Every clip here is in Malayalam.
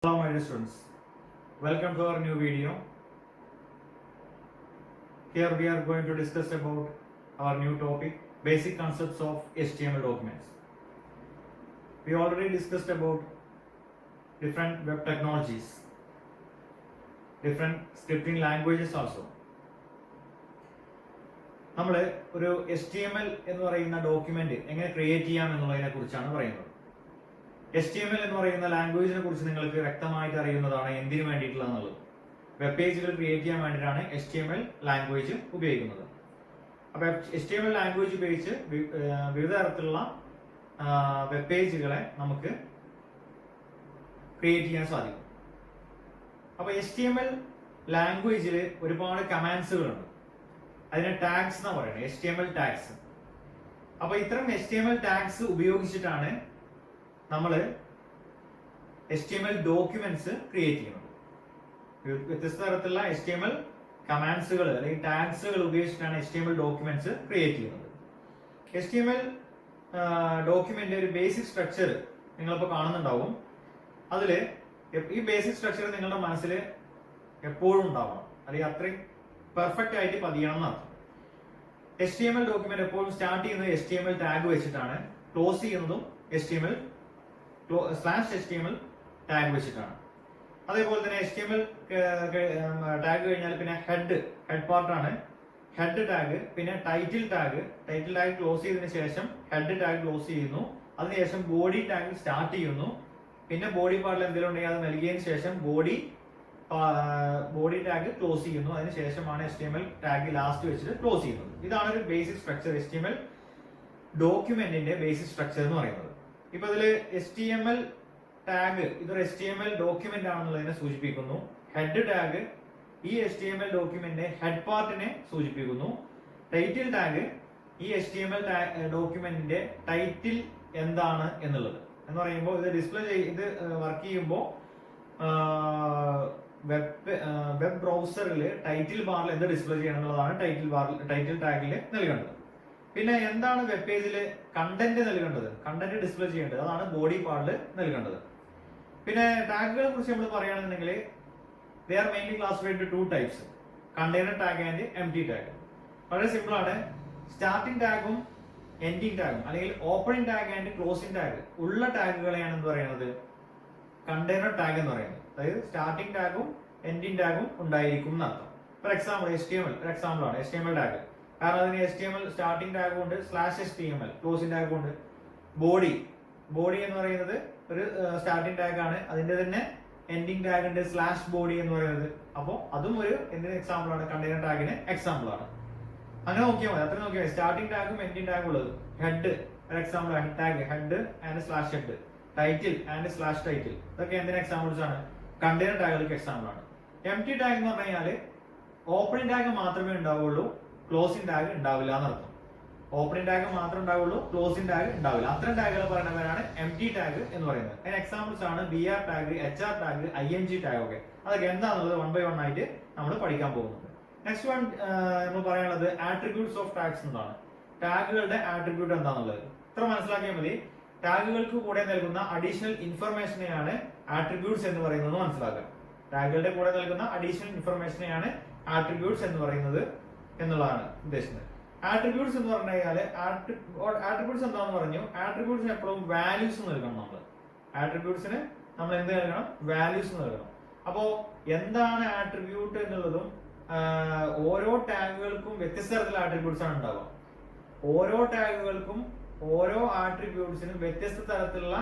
Hello my dear students, welcome to our new video. Here we are going to discuss about our new topic, basic concepts of HTML documents. We already discussed about different web technologies, different scripting languages also. നമ്മൾ ഒരു HTML എന്ന് പറയുന്ന ഡോക്യുമെന്റ് എങ്ങനെ ക്രിയേറ്റ് ചെയ്യാം എന്നുള്ളതിനെ കുറിച്ചാണ് പറയുന്നത്. HTML എന്ന് പറയുന്ന ലാംഗ്വേജിനെ കുറിച്ച് നിങ്ങൾക്ക് വ്യക്തമായിട്ട് അറിയുന്നതാണ് എന്തിനു വേണ്ടിയിട്ടുള്ളതെന്നുള്ളത്. വെബ് പേജുകൾ ക്രിയേറ്റ് ചെയ്യാൻ വേണ്ടിയിട്ടാണ് HTML ലാംഗ്വേജ് ഉപയോഗിക്കുന്നത്. അപ്പൊ HTML ലാംഗ്വേജ് ഉപയോഗിച്ച് വിവിധ തരത്തിലുള്ള വെബ് പേജുകളെ നമുക്ക് ക്രിയേറ്റ് ചെയ്യാൻ സാധിക്കും. അപ്പൊ HTML ലാംഗ്വേജിൽ ഒരുപാട് കമാൻഡ്സുകളുണ്ട്. അതിനെ ടാഗ്സ് എന്നാ പറയുന്നത്, HTML ടാഗ്സ്. അപ്പൊ ഇത്തരം HTML ടാഗ്സ് ഉപയോഗിച്ചിട്ടാണ് നമ്മൾ HTML ഡോക്യുമെന്റ്സ് ക്രിയേറ്റ് ചെയ്യുന്നത്. വ്യത്യസ്ത തരത്തിലുള്ള HTML കമാൻഡ്സുകൾ അല്ലെങ്കിൽ ടാഗ്സുകൾ ഉപയോഗിച്ചിട്ടാണ് HTML ഡോക്യുമെന്റ്സ് ക്രിയേറ്റ് ചെയ്യുന്നത്. HTML ഡോക്യുമെന്റ് ഒരു ബേസിക് സ്ട്രക്ചർ നിങ്ങളിപ്പോൾ കാണുന്നുണ്ടാവും. അതിൽ ഈ ബേസിക് സ്ട്രക്ചർ നിങ്ങളുടെ മനസ്സിൽ എപ്പോഴും ഉണ്ടാവണം, അല്ലെങ്കിൽ അത്രയും പെർഫെക്റ്റ് ആയിട്ട് പതിയണം എന്നർത്ഥം. HTML ഡോക്യുമെന്റ് എപ്പോഴും സ്റ്റാർട്ട് ചെയ്യുന്നത് HTML ടാഗ് വെച്ചിട്ടാണ്, ക്ലോസ് ചെയ്യുന്നതും HTML ടാഗ് വെച്ചിട്ടാണ്. അതേപോലെ തന്നെ HTML ടാഗ് കഴിഞ്ഞാൽ പിന്നെ ഹെഡ് പാർട്ടാണ് ഹെഡ് ടാഗ്. പിന്നെ ടൈറ്റിൽ ടാഗ് ക്ലോസ് ചെയ്തതിനു ശേഷം ഹെഡ് ടാഗ് ക്ലോസ് ചെയ്യുന്നു. അതിനുശേഷം ബോഡി ടാഗ് സ്റ്റാർട്ട് ചെയ്യുന്നു. പിന്നെ ബോഡി പാർട്ടിൽ എന്തെങ്കിലും ഉണ്ടെങ്കിൽ അത് നൽകിയതിനു ശേഷം ബോഡി ടാഗ് ക്ലോസ് ചെയ്യുന്നു. അതിനുശേഷമാണ് HTML ടാഗ് ലാസ്റ്റ് വെച്ചിട്ട് ക്ലോസ് ചെയ്യുന്നത്. ഇതാണ് ഒരു ബേസിക് സ്ട്രക്ചർ, HTML ഡോക്യുമെന്റിന്റെ ബേസിക് സ്ട്രക്ചർ എന്ന് പറയുന്നത്. ഇപ്പൊ ഇതില് HTML ടാഗ് ഇതൊരു HTML ഡോക്യുമെന്റ് ആണെന്നുള്ളതിനെ സൂചിപ്പിക്കുന്നു. ഹെഡ് ടാഗ് ഈ HTML ഡോക്യുമെന്റിന്റെ ഹെഡ് പാർട്ടിനെ സൂചിപ്പിക്കുന്നു. ടൈറ്റിൽ ടാഗ് ഈ HTML ഡോക്യുമെന്റിന്റെ ടൈറ്റിൽ എന്താണ് എന്നുള്ളത് എന്ന് പറയുമ്പോൾ ഇത് ഇത് വർക്ക് ചെയ്യുമ്പോൾ വെബ് ബ്രൗസറിൽ ടൈറ്റിൽ ബാറിൽ എന്ത് ഡിസ്പ്ലേ ചെയ്യണം എന്നുള്ളതാണ് ടൈറ്റിൽ ടാഗിൽ നൽകേണ്ടത്. പിന്നെ എന്താണ് വെബ് പേജിൽ കണ്ടന്റ് നൽകേണ്ടത്, കണ്ടന്റ് ഡിസ്പ്ലേ ചെയ്യേണ്ടത്, അതാണ് ബോഡി പാർട്ടിൽ നൽകേണ്ടത്. പിന്നെ ടാഗുകളെ കുറിച്ച് നമ്മൾ പറയുകയാണെന്നുണ്ടെങ്കിൽ they are mainly classified to two types, container tag and empty tag. വളരെ സിമ്പിൾ ആണ്. സ്റ്റാർട്ടിംഗ് ടാഗും എൻഡിങ് ടാഗും അല്ലെങ്കിൽ opening tag and closing tag ഉള്ള ടാഗുകളെയാണ് എന്ത് പറയുന്നത്, കണ്ടെയ്നർ ടാഗ് എന്ന് പറയുന്നത്. അതായത് സ്റ്റാർട്ടിംഗ് ടാഗും എൻഡിങ് ടാഗും ഉണ്ടായിരിക്കും എന്നർത്ഥം. ഫോർ എക്സാമ്പിൾ HTML ഒരു എക്സാമ്പിൾ ആണ് HTML ടാഗ്. കാരണം അതിന് HTML സ്റ്റാർട്ടിംഗ് ടാഗ് ഉണ്ട്, /HTML ക്ലോസിംഗ് ടാഗ് ഉണ്ട്. ബോഡി എന്ന് പറയുന്നത് ഒരു സ്റ്റാർട്ടിംഗ് ടാഗ് ആണ്, അതിന്റെ തന്നെ എൻഡിങ് ടാഗ് ഉണ്ട് /body എന്ന് പറയുന്നത്. അപ്പോൾ അതും ഒരു എന്തിന് എക്സാമ്പിൾ ആണ്, കണ്ടെയ്നർ ടാഗിന് എക്സാമ്പിൾ ആണ്. അങ്ങനെ നോക്കിയാൽ മതി, അത്ര നോക്കിയാൽ മതി. സ്റ്റാർട്ടിംഗ് ടാഗും എൻഡിങ് ടാഗും ഉള്ളത്. ഹെഡ് ഒരു എക്സാമ്പിൾ ആണ്, tag head and /head, title and /title, ഇതൊക്കെ എന്തിന് എക്സാമ്പിൾസ് ആണ്, കണ്ടെയ്നർ ടാഗുകൾക്ക് എക്സാമ്പിൾ ആണ്. എംപ്റ്റി ടാഗ് എന്ന് പറഞ്ഞു കഴിഞ്ഞാൽ ഓപ്പണിംഗ് ടാഗ് മാത്രമേ ഉണ്ടാവുള്ളൂ, ക്ലോസിംഗ് ടാഗ് ഉണ്ടാവില്ല എന്നർത്ഥം. ഓപ്പണിംഗ് ടാഗ് മാത്രമേ ഉണ്ടാവുള്ളൂ, ക്ലോസിംഗ് ടാഗ് ഉണ്ടാവില്ല. അത്തരം ടാഗുകൾ പറയുന്നവരാണ് എംപ്റ്റി ടാഗ് എന്ന് പറയുന്നത്. അതിന് എക്സാമ്പിൾസ് ആണ് BR tag, HR tag, ING tag. ഒക്കെ അതൊക്കെ എന്താണെന്നുള്ളത് 1 by 1 ആയിട്ട് നമ്മൾ പഠിക്കാൻ പോകുന്നുണ്ട്. നെക്സ്റ്റ് വൺ നമ്മൾ പറയാനുള്ളത് ആട്രിബ്യൂട്ട്സ് ഓഫ് ടാഗ്സ് എന്നാണ്. ടാഗുകളുടെ ആട്രിബ്യൂട്ട് എന്താണെന്നുള്ളത് ഇത്ര മനസ്സിലാക്കിയാൽ മതി. ടാഗുകൾക്ക് കൂടെ നൽകുന്ന അഡീഷണൽ ഇൻഫർമേഷനെയാണ് ആട്രിബ്യൂട്ട്സ് എന്ന് പറയുന്നത് മനസ്സിലാക്കുക. ടാഗുകളുടെ കൂടെ നൽകുന്ന അഡീഷണൽ ഇൻഫർമേഷനെയാണ് ആട്രിബ്യൂട്ട്സ് എന്ന് പറയുന്നത് എന്നുള്ളതാണ് ഉദ്ദേശിക്കുന്നത്. ആട്രിബ്യൂട്ട്സ് എന്ന് പറഞ്ഞു കഴിഞ്ഞാല് ആട്രിബ്യൂട്ട്സ് എന്താണെന്ന് പറഞ്ഞു, ആട്രിബ്യൂട്ട്സിന് എപ്പോഴും വാല്യൂസ് നൽകണം. ആട്രിബ്യൂട്ട്സിന് നമ്മൾ എന്ത് നൽകണം, വാല്യൂസ് നൽകണം. അപ്പോ എന്താണ് ആട്രിബ്യൂട്ട് എന്നുള്ളതും ഓരോ ടാഗുകൾക്കും വ്യത്യസ്ത തരത്തിലുള്ള ആട്രിബ്യൂട്ട്സ് ആണ് ഉണ്ടാവുക. ഓരോ ടാഗുകൾക്കും ഓരോ ആട്രിബ്യൂട്ട്സിനും വ്യത്യസ്ത തരത്തിലുള്ള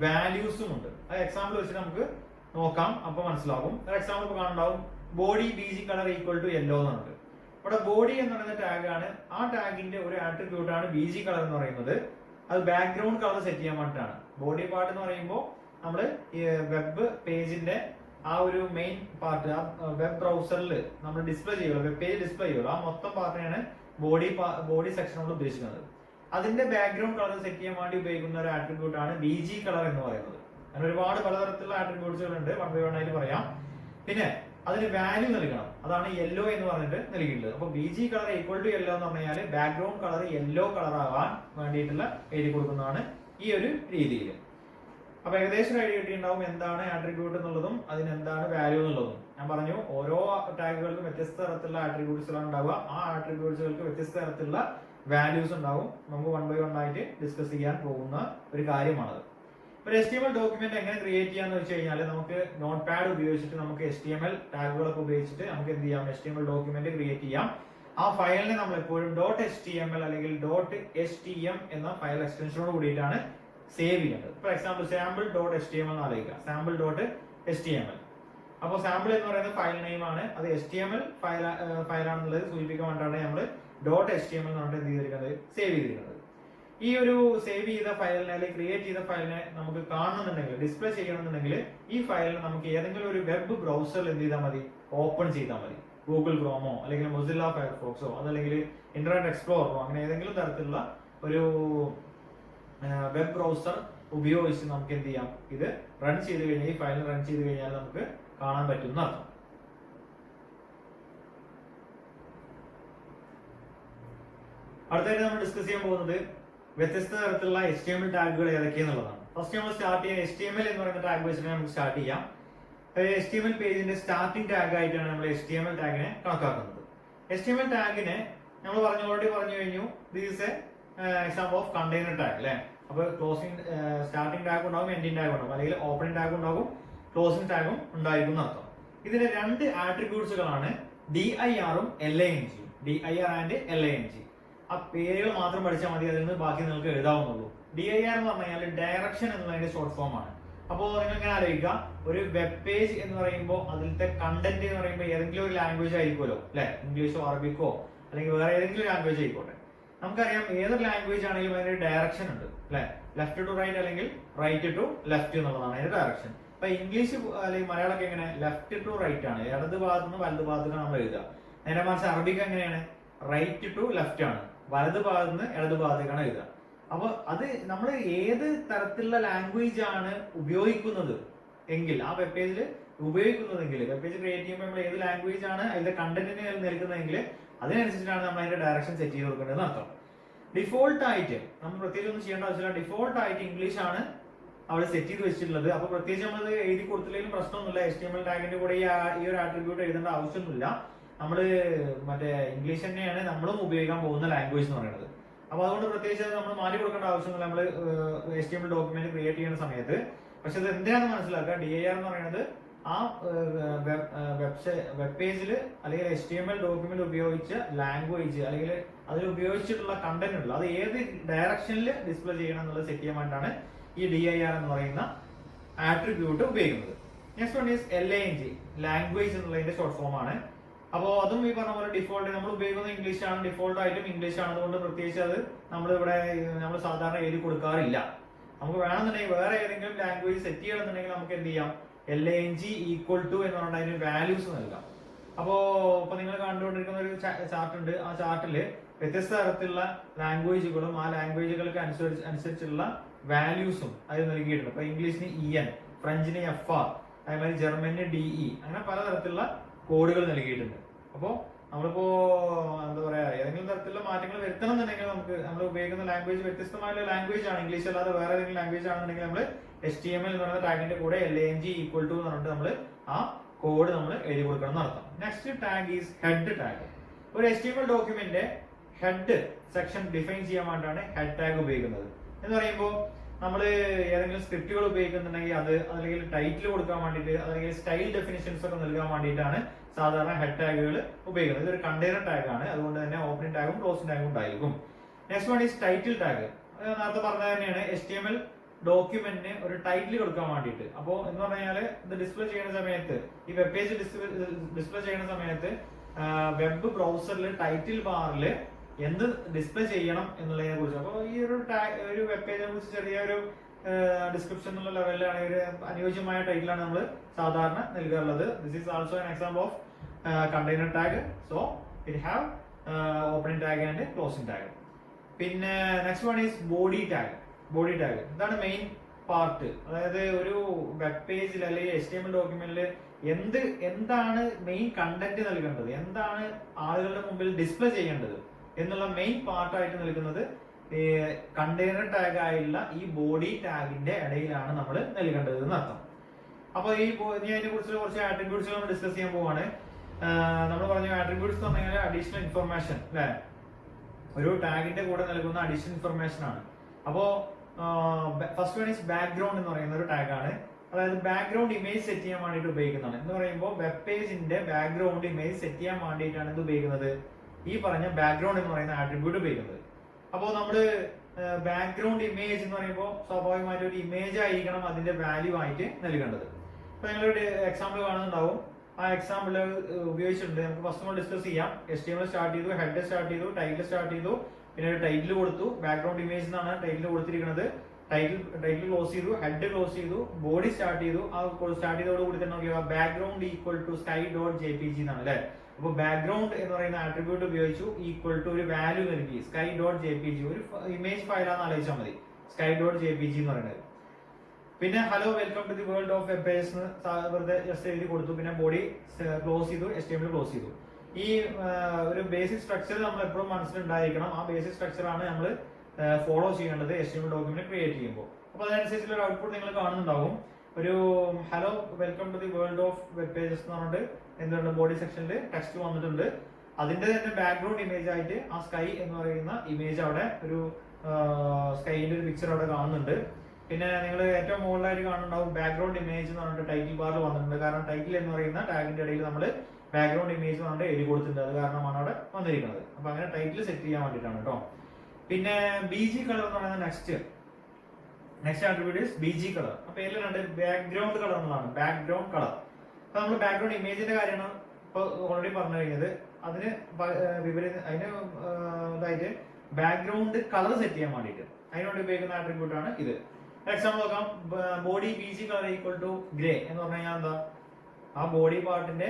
വാല്യൂസും ഉണ്ട്. അത് എക്സാമ്പിൾ വെച്ചിട്ട് നമുക്ക് നോക്കാം, അപ്പൊ മനസ്സിലാവും. ഒരു എക്സാമ്പിൾ ഇപ്പൊ കാണുണ്ടാവും, body BG colour equal to yellow എന്നുണ്ട്. ഇവിടെ ബോഡി എന്ന് പറയുന്ന ടാഗ് ആണ്. ആ ടാഗിന്റെ ഒരു ആട്രിബ്യൂട്ട് ആണ് BG കളർ എന്ന് പറയുന്നത്. അത് ബാക്ക്ഗ്രൗണ്ട് കളർ സെറ്റ് ചെയ്യാൻ വേണ്ടിയിട്ടാണ്. ബോഡി പാർട്ട് എന്ന് പറയുമ്പോൾ നമ്മൾ വെബ് പേജിന്റെ ആ ഒരു മെയിൻ പാർട്ട്, ആ വെബ് ബ്രൗസറിൽ നമ്മൾ ഡിസ്പ്ലേ ചെയ്യുമല്ലോ, വെബ് പേജ് ഡിസ്പ്ലേ ചെയ്യുമല്ലോ, ആ മൊത്തം പാർട്ടിനെയാണ് ബോഡി സെക്ഷൻ കൊണ്ട് ഉദ്ദേശിക്കുന്നത്. അതിന്റെ ബാക്ക്ഗ്രൗണ്ട് കളർ സെറ്റ് ചെയ്യാൻ വേണ്ടി ഉപയോഗിക്കുന്ന ഒരു ആട്രിബ്യൂട്ട് ആണ് BG കളർ എന്ന് പറയുന്നത്. അങ്ങനെ ഒരുപാട് പലതരത്തിലുള്ള ആട്രിബ്യൂട്ട്സുകൾ ഉണ്ട്, 1 by 1 ആയിട്ട് പറയാം. പിന്നെ അതിന് വാല്യൂ നൽകണം, അതാണ് യെല്ലോ എന്ന് പറഞ്ഞിട്ട് നൽകിയിട്ടുള്ളത്. അപ്പൊ BG colour equal to yellow എന്ന് പറഞ്ഞാൽ ബാക്ക്ഗ്രൗണ്ട് കളർ യെല്ലോ കളർ ആവാൻ വേണ്ടിയിട്ടുള്ള എഴുതി കൊടുക്കുന്നതാണ് ഈ ഒരു രീതിയിൽ. അപ്പൊ ഏകദേശം ഒരു ഐഡിയ കിട്ടിയിട്ടുണ്ടാവും എന്താണ് ആട്രിബ്യൂട്ട് എന്നുള്ളതും അതിനെന്താണ് വാല്യൂ എന്നുള്ളതും. ഞാൻ പറഞ്ഞു ഓരോ ടാഗുകൾക്കും വ്യത്യസ്ത തരത്തിലുള്ള ആട്രിബ്യൂട്ട്സുകളാണ് ഉണ്ടാവുക. ആ ആട്രിബ്യൂട്ട്സുകൾക്ക് വ്യത്യസ്ത തരത്തിലുള്ള വാല്യൂസ് ഉണ്ടാവും. നമുക്ക് 1 by 1 ആയിട്ട് ഡിസ്കസ് ചെയ്യാൻ പോകുന്ന ഒരു കാര്യമാണത്. ഒരു HTML ഡോക്യുമെന്റ് എങ്ങനെ ക്രിയേറ്റ് ചെയ്യാന്ന് വെച്ച് കഴിഞ്ഞാൽ നമുക്ക് നോട്ട് പാഡ് ഉപയോഗിച്ചിട്ട് നമുക്ക് HTML ടാഗുകളൊക്കെ ഉപയോഗിച്ചിട്ട് നമുക്ക് എന്ത് ചെയ്യാം, HTML ഡോക്യുമെന്റ് ക്രിയേറ്റ് ചെയ്യാം. ആ ഫയലിനെ നമ്മൾ എപ്പോഴും .html അല്ലെങ്കിൽ .htm എന്ന ഫയൽ എക്സ്റ്റൻഷനോട് കൂടിയിട്ടാണ് സേവ് ചെയ്യേണ്ടത്. ഫോർ എക്സാമ്പിൾ sample.html എന്ന് ആലോചിക്കുക. sample.html. അപ്പോൾ സാമ്പിൾ എന്ന് പറയുന്നത് ഫയൽ നെയിം ആണ്. അത് HTML ഫയലാണെന്നുള്ളത് സൂചിപ്പിക്കാൻ വേണ്ടിയിട്ടാണ് നമ്മൾ .html എന്ന് പറഞ്ഞിട്ട് എന്ത് ചെയ്തിരിക്കുന്നത്, സേവ് ചെയ്തിരിക്കുന്നത്. ഈ ഒരു സേവ് ചെയ്ത ഫയലിനെ അല്ലെങ്കിൽ ക്രിയേറ്റ് ചെയ്ത ഫയലിനെ നമുക്ക് കാണണമെന്നുണ്ടെങ്കിൽ, ഡിസ്പ്ലേ ചെയ്യണമെന്നുണ്ടെങ്കിൽ ഈ ഫയലിനെ നമുക്ക് ഏതെങ്കിലും ഒരു വെബ് ബ്രൗസറിൽ എന്ത് ചെയ്താൽ മതി, ഓപ്പൺ ചെയ്താൽ മതി. ഗൂഗിൾ ക്രോമോ അല്ലെങ്കിൽ മൊസില്ല ഫയർഫോക്സോ അതല്ലെങ്കിൽ ഇന്റർനെറ്റ് എക്സ്പ്ലോററോ അങ്ങനെ ഏതെങ്കിലും തരത്തിലുള്ള ഒരു വെബ് ബ്രൗസർ ഉപയോഗിച്ച് നമുക്ക് എന്ത് ചെയ്യാം, ഇത് റൺ ചെയ്ത് കഴിഞ്ഞാൽ, ഈ ഫയൽ റൺ ചെയ്ത് കഴിഞ്ഞാൽ നമുക്ക് കാണാൻ പറ്റുന്ന അർത്ഥം. അടുത്തായിട്ട് നമ്മൾ ഡിസ്കസ് ചെയ്യാൻ പോകുന്നത് വ്യത്യസ്ത തരത്തിലുള്ള HTML ടാഗുകൾ ഏതൊക്കെയെന്നുള്ളതാണ്. ഫസ്റ്റ് നമ്മൾ സ്റ്റാർട്ട് ചെയ്യാൻ HTML എന്ന് പറയുന്ന ടാഗ് വെച്ചിട്ട് നമുക്ക് സ്റ്റാർട്ട് ചെയ്യാം. HTML പേജിന്റെ സ്റ്റാർട്ടിംഗ് ടാഗ് ആയിട്ടാണ് നമ്മൾ HTML ടാഗിനെ കണക്കാക്കുന്നത്. HTML ടാഗിനെ നമ്മൾ ഓൾറെഡി പറഞ്ഞു കഴിഞ്ഞു, this is A example of container tag അല്ലെ. അപ്പൊ ക്ലോസിംഗ് സ്റ്റാർട്ടിംഗ് ടാഗ് ഉണ്ടാകും, എൻഡിംഗ് ടാഗ് ഉണ്ടാകും, അല്ലെങ്കിൽ ഓപ്പണിംഗ് ടാഗ് ഉണ്ടാകും, ക്ലോസിംഗ് ടാഗും ഉണ്ടായിരിക്കും എന്നർത്ഥം. ഇതിന്റെ രണ്ട് ആട്രിബ്യൂട്ട്സുകളാണ് dir-ഉം ling. dir and ling. ആ പേരുകൾ മാത്രം പഠിച്ചാൽ മതി, അതിൽ നിന്ന് ബാക്കി നിങ്ങൾക്ക് എഴുതാവുന്നുള്ളൂ. dir എന്ന് പറഞ്ഞു കഴിഞ്ഞാൽ ഡയറക്ഷൻ എന്നുള്ളതിന്റെ ഷോർട്ട് ഫോം ആണ്. അപ്പോൾ നിങ്ങൾ ഇങ്ങനെ ആലോചിക്കുക, ഒരു വെബ് പേജ് എന്ന് പറയുമ്പോൾ അതിലത്തെ കണ്ടന്റ് എന്ന് പറയുമ്പോൾ ഏതെങ്കിലും ഒരു ലാംഗ്വേജ് ആയിരിക്കുമല്ലോ അല്ലെ, ഇംഗ്ലീഷോ അറബിക്കോ അല്ലെങ്കിൽ വേറെ ഏതെങ്കിലും ലാംഗ്വേജ് ആയിക്കോട്ടെ. നമുക്കറിയാം ഏതൊരു ലാംഗ്വേജ് ആണെങ്കിലും അതിന് ഡയറക്ഷൻ ഉണ്ട് അല്ലെ, ലെഫ്റ്റ് ടു റൈറ്റ് അല്ലെങ്കിൽ റൈറ്റ് ടു ലെഫ്റ്റ് എന്നുള്ളതാണ് അതിന്റെ ഡയറക്ഷൻ. അപ്പൊ ഇംഗ്ലീഷ് അല്ലെങ്കിൽ മലയാളമൊക്കെ എങ്ങനെ, ലെഫ്റ്റ് ടു റൈറ്റ് ആണ്, ഇടത് ഭാഗത്ത് നിന്ന് വലത് ഭാഗത്തേക്കാണ് നമ്മൾ എഴുതുക. നേരെ മറിച്ച് അറബിക്ക് എങ്ങനെയാണ്, റൈറ്റ് ടു ലെഫ്റ്റ് ആണ്, വലത് ഭാഗത്ത് നിന്ന് ഇടത് ഭാഗത്തേക്കാണ് എഴുതുക. അപ്പൊ അത് നമ്മൾ ഏത് തരത്തിലുള്ള ലാംഗ്വേജ് ആണ് ഉപയോഗിക്കുന്നത് എങ്കിൽ, ആ വെബ് പേജിൽ ഉപയോഗിക്കുന്നതെങ്കിൽ, വെബ് പേജ് ക്രിയേറ്റ് ചെയ്യുമ്പോൾ നമ്മൾ ഏത് ലാംഗ്വേജ് ആണ് അതിന്റെ കണ്ടന്റിന് നൽകുന്നതെങ്കിൽ അതിനനുസരിച്ചിട്ടാണ് നമ്മൾ അതിന്റെ ഡയറക്ഷൻ സെറ്റ് ചെയ്ത് കൊടുക്കേണ്ടത് അർത്ഥം. ഡിഫോൾട്ട് ആയിട്ട് നമ്മൾ പ്രത്യേകിച്ച് ഒന്നും ചെയ്യേണ്ട ആവശ്യമില്ല. ഡിഫോൾട്ട് ആയിട്ട് ഇംഗ്ലീഷ് ആണ് അവിടെ സെറ്റ് ചെയ്ത് വെച്ചിട്ടുള്ളത്. അപ്പൊ പ്രത്യേകിച്ച് നമ്മൾ എഴുതി കൊടുത്തില്ലെങ്കിലും പ്രശ്നമൊന്നുമില്ല. HTML ടാഗിന്റെ കൂടെ ഈ ഒരു ആട്രിബ്യൂട്ട് എഴുതേണ്ട ആവശ്യമൊന്നുമില്ല. നമ്മള് മറ്റേ ഇംഗ്ലീഷ് തന്നെയാണ് നമ്മളും ഉപയോഗിക്കാൻ പോകുന്ന ലാംഗ്വേജ് എന്ന് പറയുന്നത്. അപ്പൊ അതുകൊണ്ട് പ്രത്യേകിച്ച് നമ്മൾ മാറ്റി കൊടുക്കേണ്ട ആവശ്യമൊന്നുമില്ല നമ്മൾ HTML ഡോക്യുമെന്റ് ക്രിയേറ്റ് ചെയ്യുന്ന സമയത്ത്. പക്ഷെ അത് എന്തിനാണെന്ന് മനസ്സിലാക്കുക, dir എന്ന് പറയുന്നത് ആ വെബ് പേജിൽ അല്ലെങ്കിൽ HTML ഡോക്യുമെന്റ് ഉപയോഗിച്ച ലാംഗ്വേജ് അല്ലെങ്കിൽ അതിൽ ഉപയോഗിച്ചിട്ടുള്ള കണ്ടന്റ് ഉണ്ടല്ലോ, അത് ഏത് ഡയറക്ഷനിൽ ഡിസ്പ്ലേ ചെയ്യണം എന്നുള്ളത് സെറ്റ് ചെയ്യാൻ വേണ്ടിയിട്ടാണ് ഈ dir എന്ന് പറയുന്ന ആട്രിബ്യൂട്ട് ഉപയോഗിക്കുന്നത്. Next one is ling, language എന്നുള്ളതിന്റെ ഷോർട്ട് ഫോം ആണ്. അപ്പോൾ അതും ഈ പറഞ്ഞ പോലെ ഡിഫോൾട്ട് നമ്മൾ ഉപയോഗിക്കുന്നത് ഇംഗ്ലീഷ് ആണ്, ഡിഫോൾട്ട് ആയിട്ടും ഇംഗ്ലീഷ് ആണ്. അതുകൊണ്ട് പ്രത്യേകിച്ച് അത് നമ്മൾ സാധാരണ എഴുതി കൊടുക്കാറില്ല. നമുക്ക് വേണമെന്നുണ്ടെങ്കിൽ വേറെ ഏതെങ്കിലും ലാംഗ്വേജ് സെറ്റ് ചെയ്യണമെന്നുണ്ടെങ്കിൽ നമുക്ക് എന്ത് ചെയ്യാം, ling ഈക്വൽ ടു എന്ന് പറഞ്ഞാൽ അതിന് വാല്യൂസ് നൽകാം. ഇപ്പൊ നിങ്ങൾ കണ്ടുകൊണ്ടിരിക്കുന്ന ഒരു ചാർട്ട് ഉണ്ട്. ആ ചാർട്ടില് വ്യത്യസ്ത തരത്തിലുള്ള ലാംഗ്വേജുകളും ആ ലാംഗ്വേജുകൾക്ക് അനുസരിച്ചുള്ള വാല്യൂസും അത് നൽകിയിട്ടുണ്ട്. ഇപ്പൊ ഇംഗ്ലീഷിന് EN, ഫ്രഞ്ചിന് FR, അതേമാതിരി ജർമ്മനിന് DE, അങ്ങനെ പലതരത്തിലുള്ള കോഡുകൾ നൽകിയിട്ടുണ്ട്. അപ്പോൾ നമ്മളിപ്പോ എന്താ പറയാ, ഏതെങ്കിലും തരത്തിലുള്ള മാറ്റങ്ങൾ വരുത്തണം എന്നുണ്ടെങ്കിൽ നമുക്ക് നമ്മൾ ഉപയോഗിക്കുന്ന ലാംഗ്വേജ് വ്യത്യസ്തമായ ലാംഗ്വേജ് ആണ്, ഇംഗ്ലീഷ് അല്ലാതെ വേറെ ഏതെങ്കിലും ലാംഗ്വേജ് ആണെന്നുണ്ടെങ്കിൽ നമ്മൾ HTML എന്ന് പറയുന്ന ടാഗിന്റെ കൂടെ ling ഈക്വൽ ടു എന്ന് പറഞ്ഞിട്ട് നമ്മൾ ആ കോഡ് നമ്മൾ എഴുതി കൊടുക്കണം എന്നർത്ഥം. Next tag is head tag. ഒരു HTML document head section define ചെയ്യാൻ വേണ്ടിയാണ് ഹെഡ് ടാഗ് ഉപയോഗിക്കുന്നത്. എന്ന് പറയുമ്പോൾ നമ്മൾ ഏതെങ്കിലും സ്ക്രിപ്റ്റുകൾ ഉപയോഗിക്കുന്നുണ്ടെങ്കിൽ അത്, അല്ലെങ്കിൽ ടൈറ്റിൽ കൊടുക്കാൻ വേണ്ടിയിട്ട്, അല്ലെങ്കിൽ സ്റ്റൈൽ ഡെഫിനിഷൻസ് ഒക്കെ നൽകാൻ വേണ്ടിയിട്ടാണ് സാധാരണ ഹെഡ് ടാഗുകൾ ഉപയോഗിക്കുന്നത്. ഇതൊരു കണ്ടെയ്നർ ടാഗ് ആണ്, അതുകൊണ്ട് തന്നെ ഓപ്പണിംഗ് ടാഗും ക്ലോസിംഗ് ടാഗും ഉണ്ടായിരിക്കും. Next one is title tag. നേരത്തെ പറഞ്ഞ തന്നെയാണ് HTML ഡോക്യുമെന്റിന് ഒരു ടൈറ്റിൽ കൊടുക്കാൻ വേണ്ടിയിട്ട്. അപ്പോൾ എന്ന് പറഞ്ഞാൽ ഇത് ഡിസ്പ്ലേ ചെയ്യുന്ന സമയത്ത്, ഈ വെബ് പേജ് ഡിസ്പ്ലേ ചെയ്യുന്ന സമയത്ത് വെബ് ബ്രൗസറിൽ ടൈറ്റിൽ ബാറിൽ എന്ത് ഡിസ്പ്ലേ ചെയ്യണം എന്നുള്ളതിനെ കുറിച്ച്, അപ്പോൾ ഈ ഒരു വെബ് പേജിനെ കുറിച്ച് ചെറിയൊരു ഡിസ്ക്രിപ്ഷൻ എന്നുള്ള ലെവലിലാണ് ഒരു അനുയോജ്യമായ ടൈറ്റിലാണ് നമ്മൾ സാധാരണ നൽകാറുള്ളത്. This is also an example of container tag. So it have opening tag and closing tag. പിന്നെ next one is body tag. Body tag ഇതാണ് മെയിൻ പാർട്ട്. അതായത് ഒരു വെബ് പേജിൽ അല്ലെങ്കിൽ HTML ഡോക്യുമെന്റിൽ എന്താണ് മെയിൻ കണ്ടന്റ് നൽകേണ്ടത്, എന്താണ് ആളുകളുടെ മുമ്പിൽ ഡിസ്പ്ലേ ചെയ്യേണ്ടത് എന്നുള്ള മെയിൻ പാർട്ടായിട്ട് നൽകുന്നത് കണ്ടെയ്നർ ടാഗ് ആയിട്ടുള്ള ഈ ബോഡി ടാഗിന്റെ ഇടയിലാണ് നമ്മൾ നൽകേണ്ടത് എന്ന് അർത്ഥം. അപ്പൊ ഇനി അതിനെ കുറിച്ച് കുറച്ച് ആട്രിബ്യൂട്ട്സ് നമ്മൾ ഡിസ്കസ് ചെയ്യാൻ പോവാണ്. നമ്മൾ പറഞ്ഞു ആട്രിബ്യൂട്ട്സ് എന്ന് പറഞ്ഞാൽ അഡീഷണൽ ഇൻഫർമേഷൻ അല്ലെ, ഒരു ടാഗിന്റെ കൂടെ നൽകുന്ന അഡീഷണൽ ഇൻഫർമേഷൻ ആണ്. അപ്പോ ഫസ്റ്റ് വൺ ഈസ് ബാക്ക്ഗ്രൗണ്ട് എന്ന് പറയുന്ന ഒരു ടാഗ് ആണ്. അതായത് ബാക്ക്ഗ്രൗണ്ട് ഇമേജ് സെറ്റ് ചെയ്യാൻ വേണ്ടിയിട്ട് ഉപയോഗിക്കുന്നതാണ്. എന്ന് പറയുമ്പോൾ വെബ് പേജിന്റെ ബാക്ക്ഗ്രൗണ്ട് ഇമേജ് സെറ്റ് ചെയ്യാൻ വേണ്ടിയിട്ടാണ് ഇത് ഉപയോഗിക്കുന്നത്, ഈ പറഞ്ഞ ബാക്ക്ഗ്രൗണ്ട് എന്ന് പറയുന്ന ആട്രിബ്യൂട്ട് ഉപയോഗിക്കുന്നത്. അപ്പോൾ നമ്മള് ബാക്ക്ഗ്രൗണ്ട് ഇമേജ് എന്ന് പറയുമ്പോൾ സ്വാഭാവികമായിട്ട് ഒരു ഇമേജ് ആയിരിക്കണം അതിന്റെ വാല്യൂ ആയിട്ട് നൽകേണ്ടത്. ഇപ്പൊ നിങ്ങളൊരു എക്സാമ്പിൾ കാണുന്നുണ്ടാവും, ആ എക്സാമ്പിൾ ഉപയോഗിച്ചിട്ടുണ്ട്. നമുക്ക് ഫസ്റ്റ് നമ്മൾ ഡിസ്കസ് ചെയ്യാം. HTML സ്റ്റാർട്ട് ചെയ്തു, ഹെഡ് സ്റ്റാർട്ട് ചെയ്തു, ടൈറ്റിൽ സ്റ്റാർട്ട് ചെയ്തു, പിന്നെ ഒരു ടൈറ്റിൽ കൊടുത്തു. ബാക്ക്ഗ്രൗണ്ട് ഇമേജ് എന്നാണ് ടൈറ്റിൽ കൊടുത്തിരിക്കുന്നത്. ടൈറ്റിൽ ക്ലോസ് ചെയ്തു, ഹെഡ് ക്ലോസ് ചെയ്തു, ബോഡി സ്റ്റാർട്ട് ചെയ്തു. ആ സ്റ്റാർട്ട് ചെയ്തതോടുകൂടി തന്നെ നോക്കിയാൽ ബാക്ക്ഗ്രൗണ്ട് ഈക്വൽ ടു sky.jpg എന്നാണ് അല്ലെ. അപ്പൊ ബാക്ക്ഗ്രൗണ്ട് എന്ന് പറയുന്ന ആട്രിബ്യൂട്ട് ഉപയോഗിച്ചു, ഈക്വൽ ടു ഒരു വാല്യൂ നൽകി sky.jpg, ഒരു ഇമേജ് ഫയലാണെന്ന് ആലോചിച്ചാൽ മതി sky.jpg എന്ന് പറയുന്നത്. പിന്നെ hello welcome to the world of web page വെറുതെ ജസ്റ്റ് എഴുതി കൊടുത്തു. പിന്നെ ബോഡി ക്ലോസ് ചെയ്തു, HTML ക്ലോസ് ചെയ്തു. ഈ ഒരു ബേസിക് സ്ട്രക്ചർ നമ്മൾ എപ്പോഴും മനസ്സിലുണ്ടായിരിക്കണം. ആ ബേസിക് സ്ട്രക്ചർ ആണ് നമ്മൾ ഫോളോ ചെയ്യേണ്ടത് HTML ഡോക്യുമെന്റ് ക്രിയേറ്റ് ചെയ്യുമ്പോൾ. അപ്പൊ അതനുസരിച്ചുള്ള ഒരു ഔട്ട്പുട്ട് നിങ്ങൾ കാണുന്നുണ്ടാവും. ഒരു hello welcome to the world of web pages എന്ന് പറഞ്ഞിട്ട് എന്തുണ്ട് ബോഡി സെക്ഷനിൽ ടെക്സ്റ്റ് വന്നിട്ടുണ്ട്. അതിന്റെ തന്നെ ബാക്ക്ഗ്രൗണ്ട് ഇമേജ് ആയിട്ട് ആ സ്കൈ എന്ന് പറയുന്ന ഇമേജ് അവിടെ ഒരു സ്കൈന്റെ ഒരു പിക്ചർ അവിടെ കാണുന്നുണ്ട്. പിന്നെ നിങ്ങൾ ഏറ്റവും മുകളിലായിട്ട് കാണുന്നുണ്ടാവും ബാക്ക്ഗ്രൗണ്ട് ഇമേജ് എന്ന് പറഞ്ഞിട്ട് ടൈറ്റിൽ ബാറിൽ വന്നിട്ടുണ്ട്. കാരണം ടൈറ്റിൽ എന്ന് പറയുന്ന ടാഗിന്റെ ഇടയിൽ നമ്മൾ ബാക്ക്ഗ്രൗണ്ട് ഇമേജ് എന്ന് പറഞ്ഞിട്ട് എഴുതി കൊടുത്തിട്ടുണ്ട്. അത് കാരണമാണ് അവിടെ വന്നിരിക്കുന്നത്. അപ്പൊ അങ്ങനെ ടൈറ്റിൽ സെറ്റ് ചെയ്യാൻ വേണ്ടിയിട്ടാണ് കേട്ടോ. പിന്നെ BG കളർ എന്ന് പറയുന്ന next attribute is BG colour. അപ്പൊ ഇതിൽ രണ്ട് ബാക്ക്ഗ്രൗണ്ട് കളർ എന്നുള്ളതാണ്, ബാക്ക്ഗ്രൗണ്ട് കളർ. അപ്പൊ നമ്മൾ ബാക്ക്ഗ്രൗണ്ട് ഇമേജിന്റെ കാര്യമാണ് ഇപ്പൊ ഓൾറെഡി പറഞ്ഞു കഴിഞ്ഞത്. അതിന് ഇതായിട്ട് ബാക്ക്ഗ്രൗണ്ട് കളർ സെറ്റ് ചെയ്യാൻ വേണ്ടിയിട്ട് അതിനുവേണ്ടി ഉപയോഗിക്കുന്ന ആട്രിബ്യൂട്ട് ആണ് ഇത്. എക്സാമ്പിൾ നോക്കാം. Body BG colour equal to grey എന്ന് പറഞ്ഞു കഴിഞ്ഞാൽ എന്താ, ആ ബോഡി പാർട്ടിന്റെ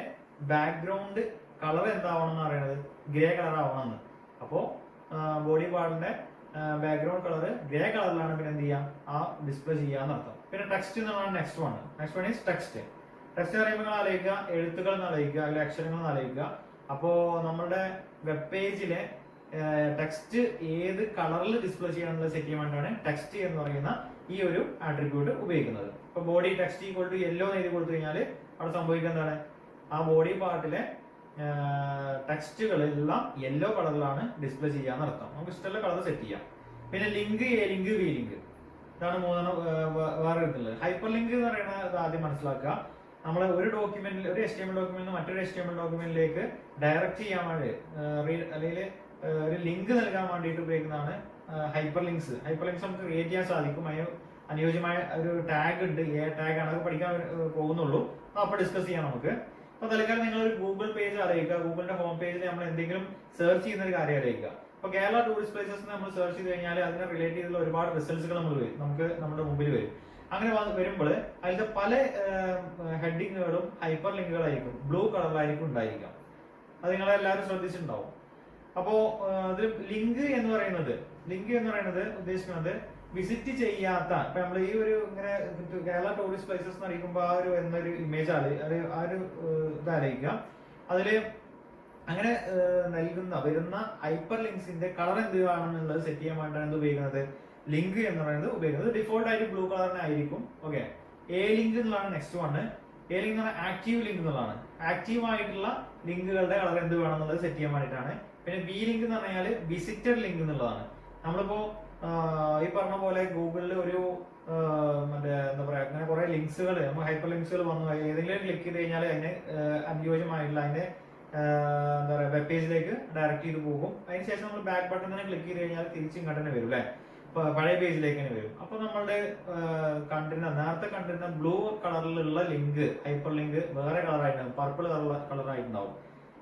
ബാക്ക്ഗ്രൗണ്ട് കളർ എന്താവണം എന്ന് പറയുന്നത് ഗ്രേ കളർ ആവണം. അപ്പോ ബോഡി പാർട്ടിന്റെ ബാക്ക്ഗ്രൗണ്ട് കളർ ഗ്രേ കളറിലാണ് പിന്നെ എന്ത് ചെയ്യാം ആ ഡിസ്പ്ലേ ചെയ്യാന്ന് അർത്ഥം. പിന്നെ ടെക്സ്റ്റ് എന്നുള്ളതാണ് next one is text. Text പറയുമ്പോൾ നിങ്ങൾ ആലോചിക്കുക, എഴുത്തുകൾ എന്ന് ആലോചിക്കുക, അല്ലെങ്കിൽ അക്ഷരങ്ങൾ എന്ന് ആലോചിക്കുക. അപ്പോ നമ്മുടെ വെബ് പേജിലെ ടെക്സ്റ്റ് ഏത് കളറിൽ ഡിസ്പ്ലേ ചെയ്യാനുള്ളത് സെറ്റ് ചെയ്യാൻ വേണ്ടിയാണ് ടെക്സ്റ്റ് എന്ന് പറയുന്ന ഈ ഒരു ആട്രിബ്യൂട്ട് ഉപയോഗിക്കുന്നത്. ഇപ്പൊ body text equal to yellow എന്ന് എഴുതി കൊടുത്തു കഴിഞ്ഞാൽ അവിടെ സംഭവിക്കുക എന്താണ്, ആ ബോഡി പാർട്ടിലെ ടെക്സ്റ്റുകളെല്ലാം യെല്ലോ കളറിലാണ് ഡിസ്പ്ലേ ചെയ്യാന്ന് അർത്ഥം. നമുക്ക് ഇഷ്ടമുള്ള കളർ സെറ്റ് ചെയ്യാം. പിന്നെ link, A link, V link, ഇതാണ് മൂന്നെണ്ണം വേറെ എടുത്തുള്ളത്. ഹൈപ്പർ ലിങ്ക് എന്ന് പറയുന്നത് ആദ്യം മനസ്സിലാക്കുക. നമ്മൾ ഒരു ഡോക്യുമെന്റിൽ ഒരു HTML ഡോക്യുമെന്റിൽ മറ്റൊരു HTML ഡോക്യുമെന്റിലേക്ക് ഡയറക്റ്റ് ചെയ്യാൻ വേണ്ടി അല്ലെങ്കിൽ ഒരു ലിങ്ക് നൽകാൻ വേണ്ടിയിട്ട് ഉപയോഗിക്കുന്നതാണ് ഹൈപ്പർ ലിങ്ക്സ്. ഹൈപ്പർ ലിങ്ക്സ് നമുക്ക് ക്രിയേറ്റ് ചെയ്യാൻ സാധിക്കും. അതിന് അനുയോജ്യമായ ഒരു ടാഗ് ഉണ്ട്, എ ടാഗ് ആണ്, അത് പഠിക്കാൻ പോകുന്നുള്ളൂ. അപ്പൊ ഡിസ്കസ് ചെയ്യാം നമുക്ക്. അപ്പൊ തൽക്കാലം നിങ്ങൾ ഒരു ഗൂഗിൾ പേജ് അറിയിക്കുക. ഗൂഗിളിന്റെ ഹോം പേജിൽ നമ്മൾ എന്തെങ്കിലും സെർച്ച് ചെയ്യുന്ന ഒരു കാര്യം അറിയിക്കുക. അപ്പൊ കേരള ടൂറിസ്റ്റ് പ്ലേസസ് നമ്മൾ സെർച്ച് ചെയ്ത് കഴിഞ്ഞാൽ അതിനെ റിലേറ്റ് ചെയ്തുള്ള ഒരുപാട് റിസൾട്ട്സുകൾ നമുക്ക് നമ്മുടെ മുമ്പിൽ വരും. അങ്ങനെ വരുമ്പോൾ അതിലത്തെ പല ഹെഡിങ്ങുകളും ഹൈപ്പർ ലിങ്കുകളായിരിക്കും, ബ്ലൂ കളറിലായിരിക്കും ഉണ്ടായിരിക്കാം. അത് നിങ്ങളെല്ലാവരും ശ്രദ്ധിച്ചിട്ടുണ്ടാവും. അപ്പോ ഇത് ലിങ്ക് എന്ന് പറയുന്നത് ഉദ്ദേശിക്കുന്നത് വിസിറ്റ് ചെയ്യാത്ത, ഇപ്പൊ നമ്മൾ ഈ ഒരു ഇങ്ങനെ കേരള ടൂറിസ്റ്റ് പ്ലേസസ് എന്ന് അറിയിക്കുമ്പോൾ ആ ഒരു എന്നൊരു ഇമേജ് ആ ഒരു ഇതായിരിക്കാം. അതില് അങ്ങനെ വരുന്ന ഹൈപ്പർ ലിങ്ക്സിന്റെ കളർ എന്ത് ആണെന്നുള്ളത് സെറ്റ് ചെയ്യാൻ വേണ്ടിയാണ് എന്ത് ഉപയോഗിക്കുന്നത്, ലിങ്ക് എന്ന് പറയുന്നത് ഉപയോഗിക്കുന്നത്. ഡിഫോൾട്ട് ആയിട്ട് ബ്ലൂ കളറിനെ ആയിരിക്കും. ഓക്കെ. എ ലിങ്ക് എന്നുള്ളതാണ് നെക്സ്റ്റ് വൺ. എ ലിങ്ക് എന്ന് പറഞ്ഞാൽ ആക്റ്റീവ് ലിങ്ക് എന്നുള്ളതാണ്. ആക്റ്റീവ് ആയിട്ടുള്ള ലിങ്കുകളുടെ കളർ എന്ത് വേണമെന്നുള്ളത് സെറ്റ് ചെയ്യാൻ വേണ്ടിയിട്ടാണ്. പിന്നെ ബി ലിങ്ക് എന്ന് പറഞ്ഞാൽ വിസിറ്റഡ് ലിങ്ക് എന്നുള്ളതാണ്. നമ്മളിപ്പോ ഈ പറഞ്ഞ പോലെ ഗൂഗിളിൽ ഒരു മറ്റേ എന്താ പറയാ അങ്ങനെ കുറെ ലിങ്ക്സുകൾ, നമ്മൾ ഹൈപ്പർ ലിങ്ക്സുകൾ വന്നു ഏതെങ്കിലും ക്ലിക്ക് ചെയ്ത് കഴിഞ്ഞാൽ അതിന് അനുയോജ്യമായിട്ടുള്ള അതിന്റെ എന്താ പറയാ വെബ് പേജിലേക്ക് ഡയറക്റ്റ് ചെയ്ത് പോകും. അതിനുശേഷം നമ്മൾ ബാക്ക് ബട്ടൺ തന്നെ ക്ലിക്ക് ചെയ്ത് കഴിഞ്ഞാൽ തിരിച്ചും ഇങ്ങോട്ട് തന്നെ വരും അല്ലെ, പഴയ പേജിലേക്ക് തന്നെ വരും. അപ്പൊ നമ്മളുടെ നേരത്തെ കണ്ടിരുന്ന ബ്ലൂ കളറിലുള്ള ലിങ്ക്, ഹൈപ്പർ ലിങ്ക് വേറെ കളറായിട്ടുണ്ടാവും, പർപ്പിൾ കളറായിട്ടുണ്ടാവും.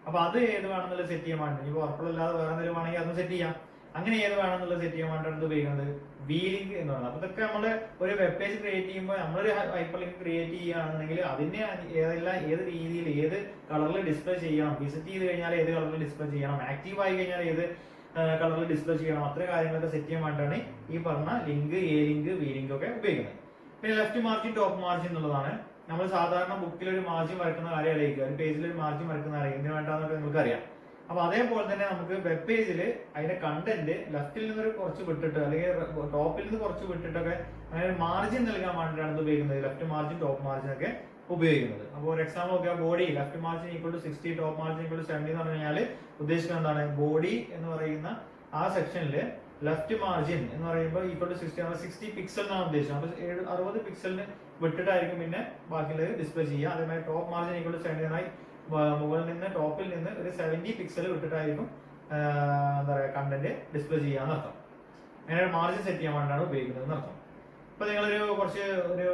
അപ്പൊ അത് ഏത് വേണമെന്നുള്ളത് സെറ്റ് ചെയ്യാൻ വേണ്ടി, ഇപ്പൊ പർപ്പിൾ അല്ലാതെ വേറെ എന്തെങ്കിലും വേണമെങ്കിൽ അതും സെറ്റ് ചെയ്യാം. അങ്ങനെ ഏത് വേണമെന്നുള്ളത് സെറ്റ് ചെയ്യാൻ വേണ്ടിയാണ് ഉപയോഗിക്കുന്നത് വി ലിങ്ക് എന്ന് പറയുന്നത്. അപ്പൊ ഇതൊക്കെ നമ്മള് ഒരു വെബ് പേജ് ക്രിയേറ്റ് ചെയ്യുമ്പോൾ നമ്മളൊരു ഹൈപ്പർ ലിങ്ക് ക്രിയേറ്റ് ചെയ്യുകയാണെന്നുണ്ടെങ്കിൽ അതിനെ ഏത് രീതിയിൽ ഏത് കളറിൽ ഡിസ്പ്ലേ ചെയ്യണം, വിസിറ്റ് ചെയ്ത് കഴിഞ്ഞാൽ ഏത് കളറിൽ ഡിസ്പ്ലേ ചെയ്യണം, ആക്റ്റീവ് ആയി കഴിഞ്ഞാൽ ഏത് കളറിൽ ഡിസ്പ്ലേ ചെയ്യണം, അത്ര കാര്യങ്ങളൊക്കെ സെറ്റ് ചെയ്യാൻ വേണ്ടിയാണ് ഈ പറഞ്ഞ link, A link, V link ഒക്കെ ഉപയോഗിക്കുന്നത്. പിന്നെ ലെഫ്റ്റ് മാർജിൻ, ടോപ്പ് മാർജിൻ എന്നുള്ളതാണ്. നമ്മൾ സാധാരണ ബുക്കിൽ ഒരു മാർജിൻ വരക്കുന്ന കാര്യം അറിയിക്കുക, ഒരു പേജിൽ ഒരു മാർജിൻ വരക്കുന്ന കാര്യം എന്തിനു വേണ്ടാന്നൊക്കെ നിങ്ങൾക്ക് അറിയാം. അപ്പൊ അതേപോലെ തന്നെ നമുക്ക് വെബ് പേജിൽ അതിന്റെ കണ്ടന്റ് ലെഫ്റ്റിൽ നിന്ന് കുറച്ച് വിട്ടിട്ട് അല്ലെങ്കിൽ ടോപ്പിൽ നിന്ന് കുറച്ച് വിട്ടിട്ടൊക്കെ അങ്ങനെ മാർജിൻ നൽകാൻ വേണ്ടിയിട്ടാണ് ഇത് ഉപയോഗിക്കുന്നത്. ലെഫ്റ്റ് മാർജിൻ ടോപ്പ് മാർജിൻ ഒക്കെ ഉപയോഗിക്കുന്നത്. അപ്പോൾ ഒരു എക്സാമ്പിൾ നോക്കിയാൽ body left margin equal to 60, top margin equal to 70 എന്ന് പറഞ്ഞു കഴിഞ്ഞാൽ ഉദ്ദേശിക്കുന്നത് എന്താണ്? ബോഡി എന്ന് പറയുന്ന ആ സെക്ഷനിൽ ലെഫ്റ്റ് മാർജിൻ എന്ന് പറയുമ്പോൾ ഈക്വൽ ടു 60 പിക്സൽ എന്നാണ് ഉദ്ദേശിച്ചത്. അപ്പോൾ 60 പിക്സലിന് വിട്ടിട്ടായിരിക്കും പിന്നെ ബാക്കിയുള്ളത് ഡിസ്പ്ലേ ചെയ്യുക. അതേമാതിരി ടോപ്പ് മാർജിൻ ഈക്വൽ ടു 70 മുകളിൽ നിന്ന് ടോപ്പിൽ നിന്ന് ഒരു 70 പിക്സൽ വിട്ടിട്ടായിരിക്കും എന്താ പറയുക കണ്ടന്റ് ഡിസ്പ്ലേ ചെയ്യാന്നർത്ഥം. അങ്ങനെ മാർജിൻ സെറ്റ് ചെയ്യാൻ വേണ്ടിയാണ് ഉപയോഗിക്കുന്നത് എന്നർത്ഥം. ഇപ്പൊ നിങ്ങളൊരു കുറച്ച് ഒരു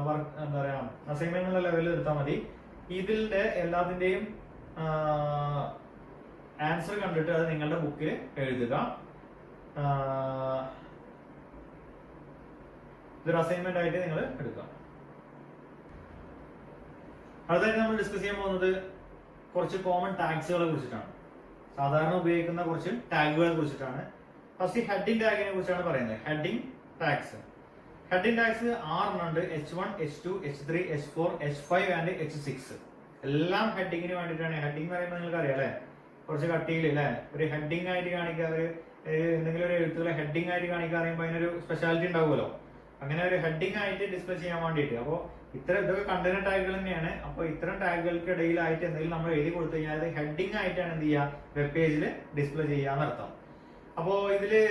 വർക്ക് എന്താ പറയാ അസൈൻമെന്റ് ലെവലിൽ എടുത്താൽ മതി. ഇതിന്റെ എല്ലാത്തിന്റെയും ആൻസർ കണ്ടിട്ട് അത് നിങ്ങളുടെ ബുക്കിൽ എഴുതുക. ഇതൊരു അസൈൻമെന്റ് ആയിട്ട് നിങ്ങൾ എടുക്കുക. അടുത്തായിട്ട് നമ്മൾ ഡിസ്കസ് ചെയ്യാൻ പോകുന്നത് കുറച്ച് കോമൺ ടാഗ്സുകളെ കുറിച്ചിട്ടാണ്. സാധാരണ ഉപയോഗിക്കുന്ന കുറച്ച് ടാഗുകളെ കുറിച്ചിട്ടാണ്. ഫസ്റ്റ് ഹെഡിങ് ടാഗിനെ കുറിച്ചാണ് പറയുന്നത്. Heading tags. ഹെഡിങ് ടാഗ്സ് 6 ഉണ്ട്. H1, H2, H3, H4, H5 and H6. എല്ലാം ഹെഡിങ്ങിന് വേണ്ടിയിട്ടാണ്. ഹെഡിങ് പറയുമ്പോൾ നിങ്ങൾക്ക് അറിയാം അല്ലെ, കുറച്ച് കട്ടിയിൽ അല്ലെ ഒരു ഹെഡിങ് ആയിട്ട് കാണിക്കാറ്, എന്തെങ്കിലും ഒരു എഴുത്തുകളെ ഹെഡിങ് ആയിട്ട് കാണിക്കാറുമ്പോൾ അതിനൊരു സ്പെഷ്യാലിറ്റി ഉണ്ടാവുമല്ലോ. അങ്ങനെ ഒരു ഹെഡിങ് ആയിട്ട് ഡിസ്പ്ലേ ചെയ്യാൻ വേണ്ടിയിട്ട്. അപ്പോൾ ഇതൊക്കെ കണ്ടെയ്നർ ടാഗുകൾ തന്നെയാണ്. അപ്പോൾ ഇത്തരം ടാഗുകൾക്ക് ഇടയിലായിട്ട് എന്തെങ്കിലും നമ്മൾ എഴുതി കൊടുത്തു കഴിഞ്ഞാൽ അത് ഹെഡിങ് ആയിട്ടാണ് എന്ത് ചെയ്യുക വെബ് പേജിൽ ഡിസ്പ്ലേ ചെയ്യാന്നർത്ഥം. അപ്പോൾ ഇതില്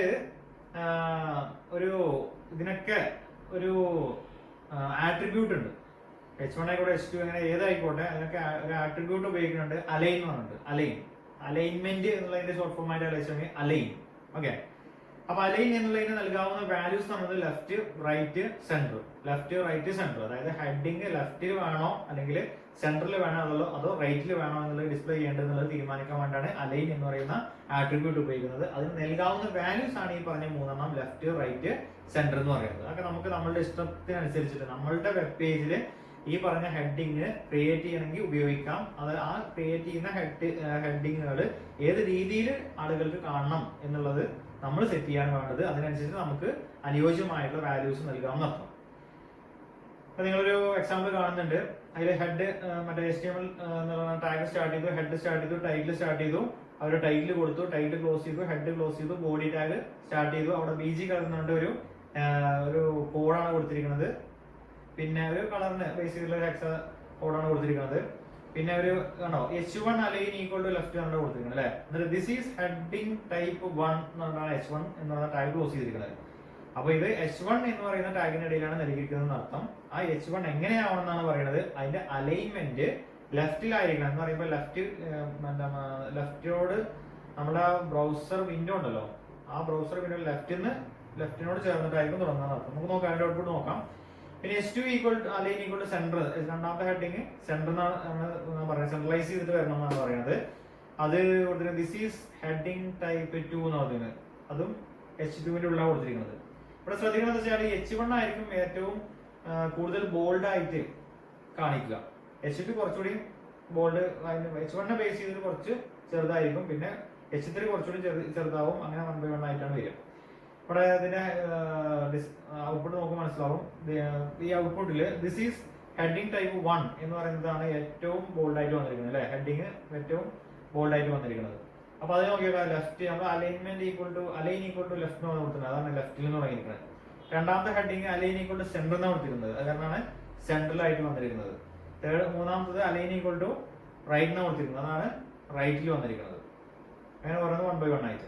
ഇതിനൊക്കെ ഒരു ആട്രിബ്യൂട്ട് ഉണ്ട്. H1 ആയിക്കോട്ടെ H2 അങ്ങനെ ഏതായിക്കോട്ടെ അതിനൊക്കെ ഒരു ആട്രിബ്യൂട്ട് ഉപയോഗിക്കുന്നുണ്ട്. അലൈൻ എന്ന് പറഞ്ഞിട്ട് അലൈൻമെന്റ് എന്നുള്ളതിന്റെ ഷോർട്ട് ഫോം ആയിട്ട് അലൈൻ അലൈൻ. ഓക്കെ, അപ്പൊ അലൈൻ എന്നുള്ളതിന് നൽകാവുന്ന വാല്യൂസ് എന്നത് left, right, centre. Left, right, centre. അതായത് ഹെഡിങ് ലെഫ്റ്റിൽ വേണോ അല്ലെങ്കിൽ സെന്ററിൽ വേണോ അതോ റൈറ്റിൽ വേണോ എന്നുള്ളത് ഡിസ്പ്ലേ ചെയ്യേണ്ടത് എന്നുള്ളത് തീരുമാനിക്കാൻ വേണ്ടിയാണ് അലൈൻ എന്ന് പറയുന്ന ആട്രിബ്യൂട്ട് ഉപയോഗിക്കുന്നത്. അതിന് നൽകാവുന്ന വാല്യൂസ് ആണ് ഈ പറഞ്ഞ 3 ലെഫ്റ്റ്, റൈറ്റ്, സെന്റർ എന്ന് പറയുന്നത്. അതൊക്കെ നമുക്ക് നമ്മളുടെ ഇഷ്ടത്തിനനുസരിച്ചിട്ട് നമ്മളുടെ വെബ് പേജിൽ ഈ പറഞ്ഞ ഹെഡിങ് ക്രിയേറ്റ് ചെയ്യണമെങ്കിൽ ഉപയോഗിക്കാം. അത് ആ ക്രിയേറ്റ് ചെയ്യുന്ന ഹെഡിങ്ങുകൾ ഏത് രീതിയിൽ ആളുകൾക്ക് കാണണം എന്നുള്ളത് നമ്മൾ സെറ്റ് ചെയ്യാൻ വേണ്ടത്. അതിനനുസരിച്ച് നമുക്ക് അനുയോജ്യമായിട്ടുള്ള വാല്യൂസ് നൽകാമെന്നർത്ഥം. അപ്പൊ നിങ്ങളൊരു എക്സാമ്പിൾ കാണുന്നുണ്ട്. അതിൽ ഹെഡ് മറ്റേ HTML ടാഗ് സ്റ്റാർട്ട് ചെയ്തു, ഹെഡ് സ്റ്റാർട്ട് ചെയ്തു, ടൈറ്റിൽ സ്റ്റാർട്ട് ചെയ്തു, അവർ ടൈറ്റിൽ കൊടുത്തു, ടൈറ്റിൽ ക്ലോസ് ചെയ്തു, ഹെഡ് ക്ലോസ് ചെയ്തു, ബോഡി ടാഗ് സ്റ്റാർട്ട് ചെയ്തു. അവിടെ BG കളറുന്നുണ്ട്, ഒരു കോഡാണ് കൊടുത്തിരിക്കുന്നത്. പിന്നെ ഒരു കളറിന് ബേസിക്കലി ഒരു എക്സ്ട്രാ കോഡാണ് കൊടുത്തിരിക്കുന്നത്. പിന്നെ ഒരു കണ്ടോ H1 align equal to left ആണ് കൊടുത്തിരിക്കുന്നത് അല്ലെ. എന്നിട്ട് ദിസ് ഈസ് ഹെഡിങ് ടൈപ്പ് 1 എന്നാണ് H1 എന്നുള്ള ടാഗ് ക്ലോസ് ചെയ്തിരിക്കുന്നത്. അപ്പൊ ഇത് H1 എന്ന് പറയുന്ന ടാഗിനിടയിലാണ് നൽകിയിരിക്കുന്നത് അർത്ഥം. ആ H1 എങ്ങനെയാവണം എന്നാണ് പറയുന്നത്, അതിന്റെ അലൈൻമെന്റ് ലെഫ്റ്റിലായിരിക്കണം എന്ന് പറയുമ്പോൾ ലെഫ്റ്റിനോട് നമ്മുടെ ബ്രൗസർ വിൻഡോ ഉണ്ടല്ലോ, ആ ബ്രൗസർ വിൻഡോ ലെഫ്റ്റിനോട് ചേർന്നിട്ടായിരിക്കും തുടങ്ങുന്ന അർത്ഥം. നമുക്ക് നോക്കാം, അതിന്റെ ഔട്ട്പുട്ട് നോക്കാം. പിന്നെ H2 equal to align equal to centre. രണ്ടാമത്തെ ഹെഡിങ് സെന്റർ എന്നാണ് പറയുന്നത്, സെൻട്രലൈസ് ചെയ്തിട്ട് വരണം എന്നാണ് പറയുന്നത്. അത് കൊടുത്തിരിക്കുന്നത് ദിസ് ഈസ് ഹെഡിങ് ടൈപ്പ് 2 എന്ന് പറയുന്നത്. അതും H2 ഉള്ള കൊടുത്തിരിക്കുന്നത്. ഇവിടെ ശ്രദ്ധിക്കുന്നത് വെച്ചാൽ H1 ആയിരിക്കും ഏറ്റവും കൂടുതൽ ബോൾഡ് ആയിട്ട് കാണിക്കുക. H2 കുറച്ചുകൂടി ബോൾഡ്, H1 ബേസ് ചെയ്തിട്ട് കുറച്ച് ചെറുതായിരിക്കും. പിന്നെ H3 കുറച്ചുകൂടി ചെറുതാവും. അങ്ങനെ 1 by 1 ആയിട്ടാണ് വരിക. ഇവിടെ ഇതിന്റെ ഔട്ട്പുട്ട് നമുക്ക് മനസ്സിലാവും. ഈ ഔട്ട്പുട്ടില് ദിസ് ഈസ് ഹെഡിങ് ടൈപ്പ് 1 എന്ന് പറയുന്നതാണ് ഏറ്റവും ബോൾഡ് ആയിട്ട് വന്നിരിക്കുന്നത് അല്ലെ. ഹെഡിങ് ഏറ്റവും ബോൾഡ് ആയിട്ട് വന്നിരിക്കുന്നത്. അപ്പൊ അത് നോക്കിയാൽ ലെഫ്റ്റ് നമ്മൾ അലൈൻ ഈക്വൽ ടു ലെഫ്റ്റ് എന്ന് കൊടുത്തിട്ടുണ്ട്. അതാണ് ലെഫ്റ്റിൽ നിന്ന് തുടങ്ങിയിരിക്കുന്നത്. രണ്ടാമത്തെ heading align equal to centre എന്നാണ് കൊടുത്തിരുന്നത്. അത് കാരണമാണ് സെൻട്രലായിട്ട് വന്നിരിക്കുന്നത്. മൂന്നാമത്തത് അലൈൻ ഈക്വൽ ടു റൈറ്റ് എന്നാണ് കൊടുത്തിരിക്കുന്നത്. അതാണ് റൈറ്റിൽ വന്നിരിക്കുന്നത്. അങ്ങനെ പറയുന്നത് 1 by 1 ആയിട്ട്.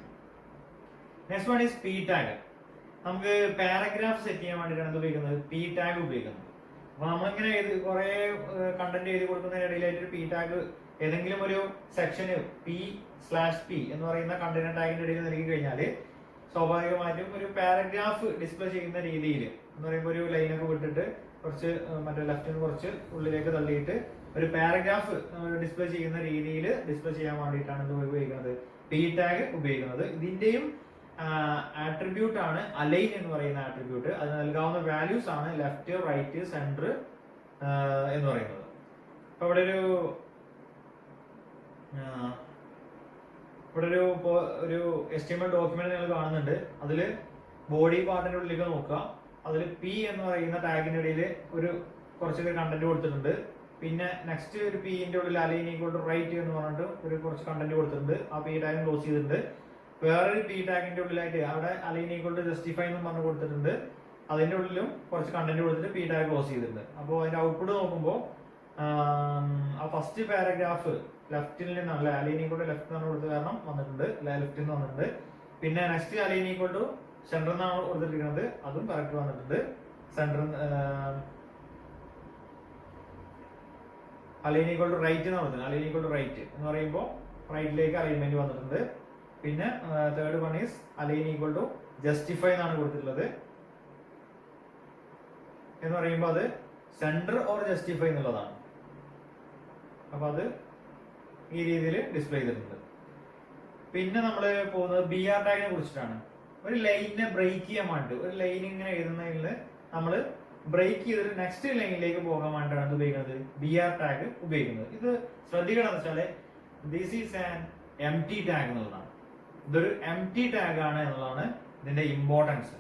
Next one is P tag. നമുക്ക് പാരഗ്രാഫ് സെറ്റ് ചെയ്യാൻ വേണ്ടിയിട്ടാണ് ഇത് ഉപയോഗിക്കുന്നത്, P ടാഗ് ഉപയോഗിക്കുന്നത്. അപ്പൊ നമ്മളിങ്ങനെ കുറെ കണ്ടന്റ് എഴുതി കൊടുക്കുന്നതിനിടയിലായിട്ട് ഒരു P ടാഗ് ഏതെങ്കിലും ഒരു സെക്ഷന് P/P എന്ന് പറയുന്ന കണ്ടന്റ് ടാഗിന്റെ ഇടയിൽ നൽകി കഴിഞ്ഞാൽ സ്വാഭാവികമായിട്ടും ഒരു പാരഗ്രാഫ് ഡിസ്പ്ലേ ചെയ്യുന്ന രീതിയിൽ എന്ന് പറയുമ്പോൾ ഒരു ലൈനൊക്കെ വിട്ടിട്ട് കുറച്ച് മറ്റേ ലെഫ്റ്റിന് കുറച്ച് ഉള്ളിലേക്ക് തള്ളിയിട്ട് ഒരു പാരഗ്രാഫ് ഡിസ്പ്ലേ ചെയ്യുന്ന രീതിയിൽ ഡിസ്പ്ലേ ചെയ്യാൻ വേണ്ടിയിട്ടാണ് ഇത് ഉപയോഗിക്കുന്നത്, P ടാഗ് ഉപയോഗിക്കുന്നത്. ഇതിന്റെയും ആട്രിബ്യൂട്ട് ആണ് അലൈൻ എന്ന് പറയുന്ന ആട്രിബ്യൂട്ട്. അത് നൽകാവുന്ന വാല്യൂസ് ആണ് ലെഫ്റ്റ്, റൈറ്റ്, സെന്റർ എന്ന് പറയുന്നത്. അപ്പൊ ഇവിടെ ഒരു HTML ഡോക്യുമെന്റ് നിങ്ങൾ കാണുന്നുണ്ട്. അതിൽ ബോഡി പാർട്ടിന്റെ ഉള്ളിലേക്ക് നോക്കുക. അതിൽ P എന്ന് പറയുന്ന ടാഗിനിടയിൽ കുറച്ചൊക്കെ കണ്ടന്റ് കൊടുത്തിട്ടുണ്ട്. പിന്നെ നെക്സ്റ്റ് ഒരു പിന്റെ ഉള്ളിൽ അലൈൻ ഈക്വൽ ടു റൈറ്റ് എന്ന് പറഞ്ഞിട്ട് ഒരു കുറച്ച് കണ്ടന്റ് കൊടുത്തിട്ടുണ്ട്. ആ പി ടാഗ് ക്ലോസ് ചെയ്തിട്ടുണ്ട്. വേറൊരു പി ടാഗിന്റെ ഉള്ളിലായിട്ട് അവിടെ അലൈൻ ഈക്വൽ ടു ജസ്റ്റിഫൈ എന്ന് പറഞ്ഞു കൊടുത്തിട്ടുണ്ട്. അതിന്റെ ഉള്ളിലും കുറച്ച് കണ്ടന്റ് കൊടുത്തിട്ട് പി ടാഗ് ക്ലോസ് ചെയ്തിട്ടുണ്ട്. അപ്പോൾ അതിന്റെ ഔട്ട്പുട്ട് നോക്കുമ്പോൾ ആ ഫസ്റ്റ് പാരഗ്രാഫ് ലെഫ്റ്റിൽ നിന്നാണ് അലൈൻ ഈക്വൽ ടു ലെഫ്റ്റ് എന്നാണ് കൊടുത്തത് കാരണം വന്നിട്ടുണ്ട്, ലെഫ്റ്റിൽ നിന്ന് വന്നിട്ടുണ്ട്. പിന്നെ next align equal to centre എന്നാണ് കൊടുത്തിരിക്കുന്നത്, അതും കറക്റ്റ് വന്നിട്ടുണ്ട്. Centre align equal to right എന്ന് പറഞ്ഞത്, അലൈൻ ഈക്വൽ ടു റൈറ്റ് എന്ന് പറയുമ്പോൾ റൈറ്റിലേക്ക് അലൈൻമെന്റ് വന്നിട്ടുണ്ട്. പിന്നെ third one is align equal to justify എന്നാണ് കൊടുത്തിട്ടുള്ളത്. എന്ന് പറയുമ്പോൾ അത് സെന്റർ ഓർ ജസ്റ്റിഫൈ എന്നുള്ളതാണ്. അപ്പൊ അത് ഈ രീതിയിൽ ഡിസ്പ്ലേ ചെയ്തിട്ടുണ്ട്. പിന്നെ നമ്മൾ പോകുന്നത് ബി ആർ ടാഗിനെ കുറിച്ചിട്ടാണ്. ഒരു ലൈനിനെ ബ്രേക്ക് ചെയ്യാൻ വേണ്ടി, ഒരു ലൈൻ ഇങ്ങനെ എഴുതുന്നതിൽ നമ്മൾ ബ്രേക്ക് ചെയ്തിട്ട് നെക്സ്റ്റ് ലൈനിലേക്ക് പോകാൻ വേണ്ടിയാണ് ഉപയോഗിക്കുന്നത് ബി ആർ ടാഗ് ഉപയോഗിക്കുന്നത്. ഇത് ശ്രദ്ധിക്കണം എന്ന് വെച്ചാല് this is an M T tag എന്നുള്ളതാണ്. ഇതൊരു എം ടി ടാഗ് ആണ് എന്നുള്ളതാണ് ഇതിന്റെ ഇമ്പോർട്ടൻസ്.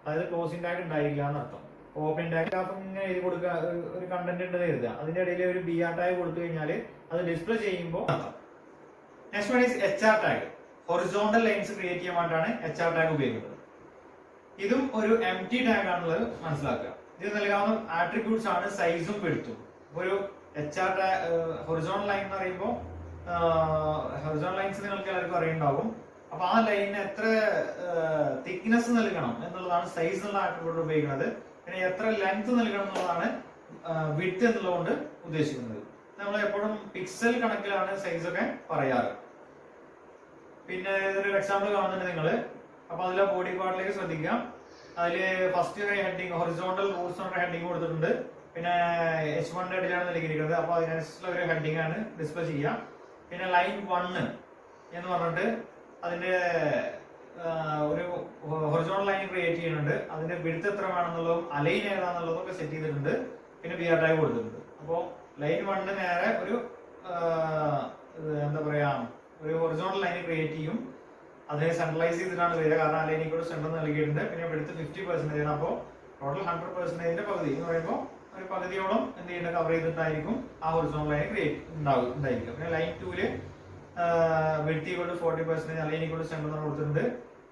അതായത് ക്ലോസിംഗ് ടാഗ് ഉണ്ടായില്ല എന്നർത്ഥം. ഓപ്പൺ ടാഗ് ഇങ്ങനെ എഴുതി കൊടുക്കുക, ഒരു കണ്ടന്റ് ഉണ്ടെന്ന് എഴുതുക, അതിന്റെ ഇടയിൽ ഒരു ബി ആർ ടാഗ് കൊടുത്തു കഴിഞ്ഞാൽ അത് ഡിസ്പ്ലേ ചെയ്യുമ്പോൾ. Next one is H R tag. Horizontal lines create ചെയ്യാൻ വേണ്ടിയാണ് എച്ച് ആർ ടാഗ് ഉപയോഗിക്കുന്നത്. ഇതും ഒരു എം ടി ടാഗ് ആണെന്നുള്ളത് മനസ്സിലാക്കുക. ഇത് നൽകാവുന്ന ആട്രിബ്യൂട്ട്സ് ആണ് സൈസും വിഡ്ത്തും. ഒരു H R tag horizontal line എന്ന് പറയുമ്പോൾ ഹൊറിസോണ്ടൽ ലൈൻസ് നിങ്ങൾക്ക് എല്ലാവർക്കും അറിയുണ്ടാവും. അപ്പൊ ആ ലൈനിന് എത്ര തിക്നെസ് നൽകണം എന്നുള്ളതാണ് സൈസ് എന്നുള്ള ആട്രിബ്യൂട്ട് ഉപയോഗിക്കുന്നത്. പിന്നെ എത്ര ലെങ്ത് നൽകണം എന്നുള്ളതാണ് വിഡ്ത്ത് എന്നുള്ളതുകൊണ്ട് ഉദ്ദേശിക്കുന്നത്. നമ്മൾ എപ്പോഴും പിക്സൽ കണക്കിലാണ് സൈസ് ഒക്കെ പറയാറ്. പിന്നെ ഇതൊരു എക്സാമ്പിൾ കാണുന്നുണ്ട് നിങ്ങൾ. അപ്പൊ അതിലെ ബോഡി പാർട്ടിലേക്ക് ശ്രദ്ധിക്കാം. അതില് ഫസ്റ്റ് ഹെഡിങ് ഹൊറിസോണ്ടൽ റൂട്ട്സ് എന്ന ഹെഡിങ് കൊടുത്തിട്ടുണ്ട്. പിന്നെ H1 അടിയിലാണ് നൽകിയിരിക്കുന്നത്. അപ്പൊ അതിനനുസരിച്ചുള്ള ഒരു ഹെഡിങ് ആണ് ഡിസ്പ്ലേ ചെയ്യുക. പിന്നെ ലൈൻ 1 എന്ന് പറഞ്ഞിട്ട് അതിന്റെ ഒരു ഹൊറിസോണ്ടൽ ലൈൻ ക്രിയേറ്റ് ചെയ്യുന്നുണ്ട്. അതിന്റെ വിഡ്ത്ത് എത്ര വേണമെന്നുള്ളതും അലൈൻ ഏതാണെന്നുള്ളതും ഒക്കെ സെറ്റ് ചെയ്തിട്ടുണ്ട്. പിന്നെ ബി ആർ ടാഗ് കൊടുത്തിട്ടുണ്ട്. അപ്പോൾ ലൈൻ 1 നേരെ ഒരു എന്താ പറയാ ഒരു ഹൊറിസോണ്ടൽ ലൈൻ ക്രിയേറ്റ് ചെയ്യും. അതിനെ സെൻട്രലൈസ് ചെയ്തിട്ടാണ് വരിക, കാരണം അലൈനിൽ കൂടെ സെന്റർ നൽകിയിട്ടുണ്ട്. പിന്നെ വിഡ്ത്ത് 50% ആണ്. അപ്പോൾ ടോട്ടൽ 100%ന്റെ പകുതി എന്ന് പറയുമ്പോൾ ഒരു പകുതിയോളം എന്ത് ചെയ്യുന്നത് കവർ ചെയ്തിട്ടായിരിക്കും ആ ഹൊറിസോണ്ടൽ ലൈൻ ക്രിയേറ്റ് ഉണ്ടായിരിക്കും. പിന്നെ line 2 width equal to 40%, align equal to centre കൊടുത്തിട്ടുണ്ട്.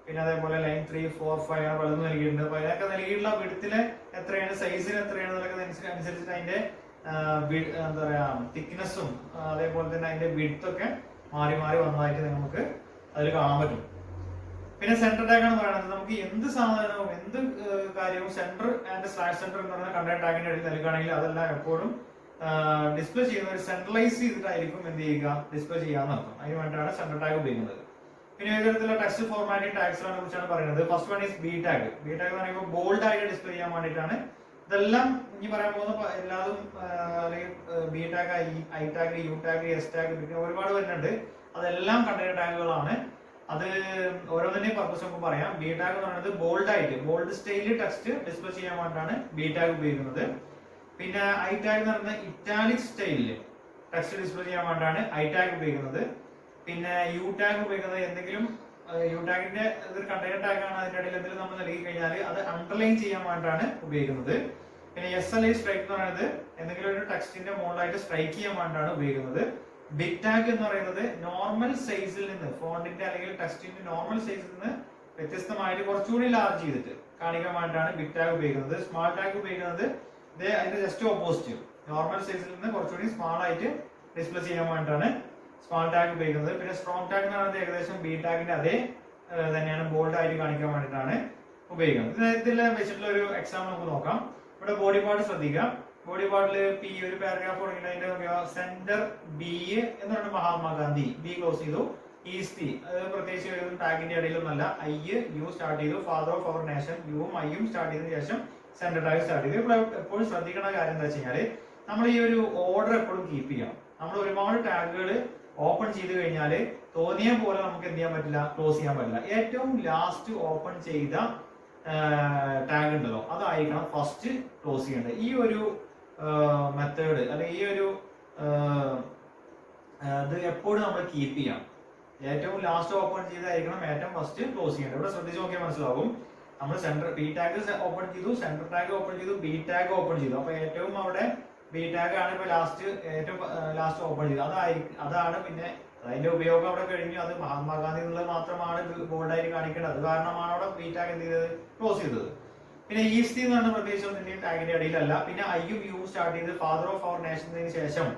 പിന്നെ അതേപോലെ ലൈൻ 3, 4, 5 പലതും നൽകിയിട്ടുണ്ട്. അപ്പൊ അതിനൊക്കെ നൽകിയിട്ടുള്ള വിഡ്ത്തിലെ എത്രയാണ്, സൈസിന് എത്രയാണ് എന്നൊക്കെ അനുസരിച്ചിട്ട് അതിന്റെ എന്താ പറയാ തിക്നെസ്സും അതേപോലെ തന്നെ അതിന്റെ വിഡ്ത്ത് ഒക്കെ മാറി മാറി വന്നതായിട്ട് നമുക്ക് അതിൽ കാണാൻ പറ്റും. പിന്നെ സെന്റർ ടാഗ് ആണ് പറയുന്നത്. നമുക്ക് എന്ത് സാധനവും എന്ത് കാര്യവും സെന്റർ ആൻഡ് സ്ലാഷ് സെന്റർ എന്ന് പറയുന്ന കണ്ടന്റ് ടാഗിന്റെ ഇടയിൽ നൽകുകയാണെങ്കിൽ അതെല്ലാം എപ്പോഴും ഡിസ്പ്ലേ ചെയ്യുന്ന ഒരു സെൻട്രലൈസ് ചെയ്തിട്ടായിരിക്കും എന്ത് ചെയ്യുക, ഡിസ്പ്ലേ ചെയ്യാന്ന് അർത്ഥം. അതിന് വേണ്ടിയാണ് സെന്റർ ടാഗ് ഉപയോഗിക്കുന്നത്. പിന്നെ ഏത് തരത്തിലുള്ള ടെക്സ്റ്റ് ഫോർമാറ്റിംഗ് ടാഗ്സിനെ കുറിച്ചാണ് പറയുന്നത്. First one is B tag. B tag എന്ന് പറയുമ്പോൾ ബോൾഡ് ആയിട്ട് ഡിസ്പ്ലേ ചെയ്യാൻ വേണ്ടിയിട്ടാണ്. ഇതെല്ലാം ഇനി പറയാൻ പോകുന്ന എല്ലാതും അല്ലെങ്കിൽ B tag, I tag, U tag, S tag, പിന്നെ ഒരുപാട് വരുന്നുണ്ട്. അതെല്ലാം കണ്ടെയ്നർ ടാഗുകളാണ്. അത് ഓരോന്നിന്റെയും പർപ്പസ് നമുക്ക് പറയാം. ബി ടാഗ് എന്ന് പറയുന്നത് ബോൾഡ് ആയിട്ട് ബോൾഡ് സ്റ്റൈലിൽ ടെക്സ്റ്റ് ഡിസ്പ്ലേ ചെയ്യാൻ വേണ്ടിയിട്ടാണ് ബി ടാഗ് ഉപയോഗിക്കുന്നത്. പിന്നെ ഐ ടാഗ് എന്ന് പറയുന്നത് ഇറ്റാലിക് സ്റ്റൈലിൽ ടെക്സ്റ്റ് ഡിസ്പ്ലേ ചെയ്യാൻ വേണ്ടിയിട്ടാണ് ഐ ടാഗ് ഉപയോഗിക്കുന്നത്. പിന്നെ യു ടാഗ് ഉപയോഗിക്കുന്നത് എന്തെങ്കിലും യു ടാഗിന്റെ ഒരു കണ്ടെയ്നർ ടാഗ് ആണ്, അതിന്റെ ഇടയിൽ എന്തെങ്കിലും നമ്മൾ നൽകി കഴിഞ്ഞാൽ അത് അണ്ടർലൈൻ ചെയ്യാൻ വേണ്ടിയിട്ടാണ് ഉപയോഗിക്കുന്നത്. പിന്നെ SLI സ്ട്രൈക്ക് എന്ന് പറയുന്നത് എന്തെങ്കിലും ഒരു ടെക്സ്റ്റിന്റെ മുകളിലായിട്ട് സ്ട്രൈക്ക് ചെയ്യാൻ വേണ്ടിയിട്ടാണ് ഉപയോഗിക്കുന്നത്. ബിഗ് ടാഗ് എന്ന് പറയുന്നത് നോർമൽ സൈസിൽ നിന്ന് ഫോണ്ടിന്റെ അല്ലെങ്കിൽ ടെക്സ്റ്റിന്റെ നോർമൽ സൈസിൽ നിന്ന് വ്യത്യസ്തമായിട്ട് കുറച്ചുകൂടി ലാർജ് ചെയ്തിട്ട് കാണിക്കാൻ വേണ്ടിയിട്ടാണ് ബിഗ് ടാഗ് ഉപയോഗിക്കുന്നത്. സ്മാൾ ടാഗ് ഉപയോഗിക്കുന്നത് അതിന്റെ ജസ്റ്റ് ഓപ്പോസിറ്റ്, നോർമൽ സൈസിൽ നിന്ന് കുറച്ചുകൂടി സ്മാൾ ആയിട്ട് ഡിസ്പ്ലേ ചെയ്യാൻ വേണ്ടിയിട്ടാണ് സ്മാൾ ടാഗ് ഉപയോഗിക്കുന്നത്. പിന്നെ സ്ട്രോങ് ടാഗ് എന്ന് പറയുന്നത് ഏകദേശം ബി ടാഗിന്റെ അതേ തന്നെയാണ്, ബോൾഡ് ആയിട്ട് കാണിക്കാൻ വേണ്ടിയിട്ടാണ് ഉപയോഗിക്കുന്നത്. ഇതിൽ വെച്ചിട്ടുള്ള ഒരു എക്സാമ്പിൾ നമുക്ക് നോക്കാം. ഇവിടെ ബോഡി പാർട്ട് ശ്രദ്ധിക്കാം. ബോഡി പാർട്ടിൽ പി ഒരു പാരഗ്രാഫ് തുടങ്ങിയതിന്റെ സെന്റർ ബി എന്ന് പറയുന്നത് മഹാത്മാഗാന്ധി, ബി ക്ലോസ് ചെയ്തു. ഈസ്തി അത് പ്രത്യേകിച്ച് ഒരു ടാഗിന്റെ ഇടയിലൊന്നല്ല, ഐ യു സ്റ്റാർട്ട് ചെയ്തു. ഫാദർ ഓഫ് അവർ നേഷൻ, യുവും ഐയും സ്റ്റാർട്ട് ചെയ്തതിനു ശേഷം സെന്റർ ടാഗ് സ്റ്റാർട്ട് ചെയ്തു. ഇവിടെ എപ്പോഴും ശ്രദ്ധിക്കേണ്ട കാര്യം എന്താ വെച്ച് കഴിഞ്ഞാല് നമ്മൾ ഈ ഒരു ഓർഡർ എപ്പോഴും കീപ്പ് ചെയ്യണം. നമ്മൾ ഒരുപാട് ടാഗുകൾ ഓപ്പൺ ചെയ്ത് കഴിഞ്ഞാൽ തോന്നിയ പോലെ നമുക്ക് എന്ത് ചെയ്യാൻ പറ്റില്ല, ക്ലോസ് ചെയ്യാൻ പറ്റില്ല. ഏറ്റവും ലാസ്റ്റ് ഓപ്പൺ ചെയ്ത ടാഗ് ഉണ്ടല്ലോ അതായിരിക്കണം ഫസ്റ്റ് ക്ലോസ് ചെയ്യേണ്ടത്. ഈ ഒരു മെത്തേഡ് അല്ലെങ്കിൽ ഈ ഒരു ഇത് എപ്പോഴും നമ്മൾ കീപ്പ് ചെയ്യാം. ഏറ്റവും ലാസ്റ്റ് ഓപ്പൺ ചെയ്തായിരിക്കണം ഏറ്റവും ഫസ്റ്റ് ക്ലോസ് ചെയ്യേണ്ടത്. ഇവിടെ ശ്രദ്ധിച്ച് നോക്കിയാൽ മനസ്സിലാവും. നമ്മൾ സെന്റർ ബി ടാഗ് ഓപ്പൺ ചെയ്തു, സെന്റർ ടാഗ് ഓപ്പൺ ചെയ്തു, ബി ടാഗ് ഓപ്പൺ ചെയ്തു. അപ്പൊ ഏറ്റവും അവിടെ ബി ടാഗ് ആണ് ഇപ്പൊ ഏറ്റവും ലാസ്റ്റ് ഓപ്പൺ ചെയ്തത്. അതാണ് പിന്നെ അതിന്റെ ഉപയോഗം അവിടെ കഴിഞ്ഞു. അത് മഹാത്മാഗാന്ധി എന്നുള്ളത് മാത്രമാണ് ബോൾഡായിട്ട് കാണിക്കേണ്ടത്. അത് കാരണമാണ് അവിടെ ബി ടാഗ് എന്ത് ചെയ്തത്, ക്ലോസ് ചെയ്തത്. പിന്നെ ഈസ്റ്റ് എന്ന് പറഞ്ഞ പ്രദേശം ഇന്ത്യൻ ടാഗിന്റെ അടിയിലല്ല. പിന്നെ ഐയും യു സ്റ്റാർട്ട് ചെയ്ത് ഫാദർ ഓഫ് അവർ നേഷന് ശേഷം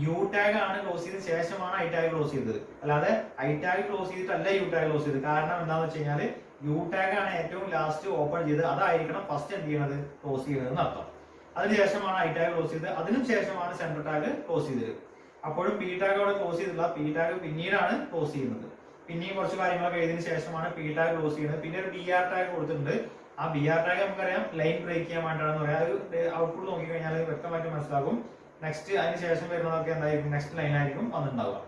യു ടാഗ് ആണ് ക്ലോസ് ചെയ്തതിന് ശേഷമാണ് ഐ ടാഗ് ക്ലോസ് ചെയ്തത്. അല്ലാതെ ഐ ടാഗ് ക്ലോസ് ചെയ്തിട്ടല്ല യു ടാഗ് ക്ലോസ് ചെയ്തത്. കാരണം എന്താണെന്ന് വെച്ച് കഴിഞ്ഞാൽ യു ടാഗ് ആണ് ഏറ്റവും ലാസ്റ്റ് ഓപ്പൺ ചെയ്ത്, അതായിരിക്കണം ഫസ്റ്റ് എന്ത് ചെയ്യണത്, ക്ലോസ് ചെയ്യുന്നത് അർത്ഥം. അതിനുശേഷമാണ് ഐ ടാഗ് ക്ലോസ് ചെയ്തത്. അതിനു ശേഷമാണ് സെൻട്രൽ ടാഗ് ക്ലോസ് ചെയ്തത്. അപ്പോഴും പി ടാഗ് അവിടെ ക്ലോസ് ചെയ്തില്ല. പി ടാഗ് പിന്നീടാണ് ക്ലോസ് ചെയ്യുന്നത്. പിന്നെയും കുറച്ച് കാര്യങ്ങളൊക്കെ എഴുതിയതിനു ശേഷമാണ് പി ടാഗ് ക്ലോസ് ചെയ്യുന്നത്. പിന്നെ ഒരു ബി ആർ ടാഗ് കൊടുത്തിട്ടുണ്ട്. ആ ബി ആർ ടാഗ് നമുക്കറിയാം ലൈൻ ബ്രേക്ക് ചെയ്യാൻ വേണ്ടിയിട്ടാണെന്ന് പറയാം. ഒരു ഔട്ട്പുട്ട് നോക്കി കഴിഞ്ഞാൽ വ്യക്തമായിട്ട് മനസ്സിലാകും. നെക്സ്റ്റ് അതിന് ശേഷം വരുന്നതൊക്കെ എന്തായിരിക്കും, നെക്സ്റ്റ് ലൈൻ ആയിരിക്കും വന്നിട്ടുണ്ടാവുക.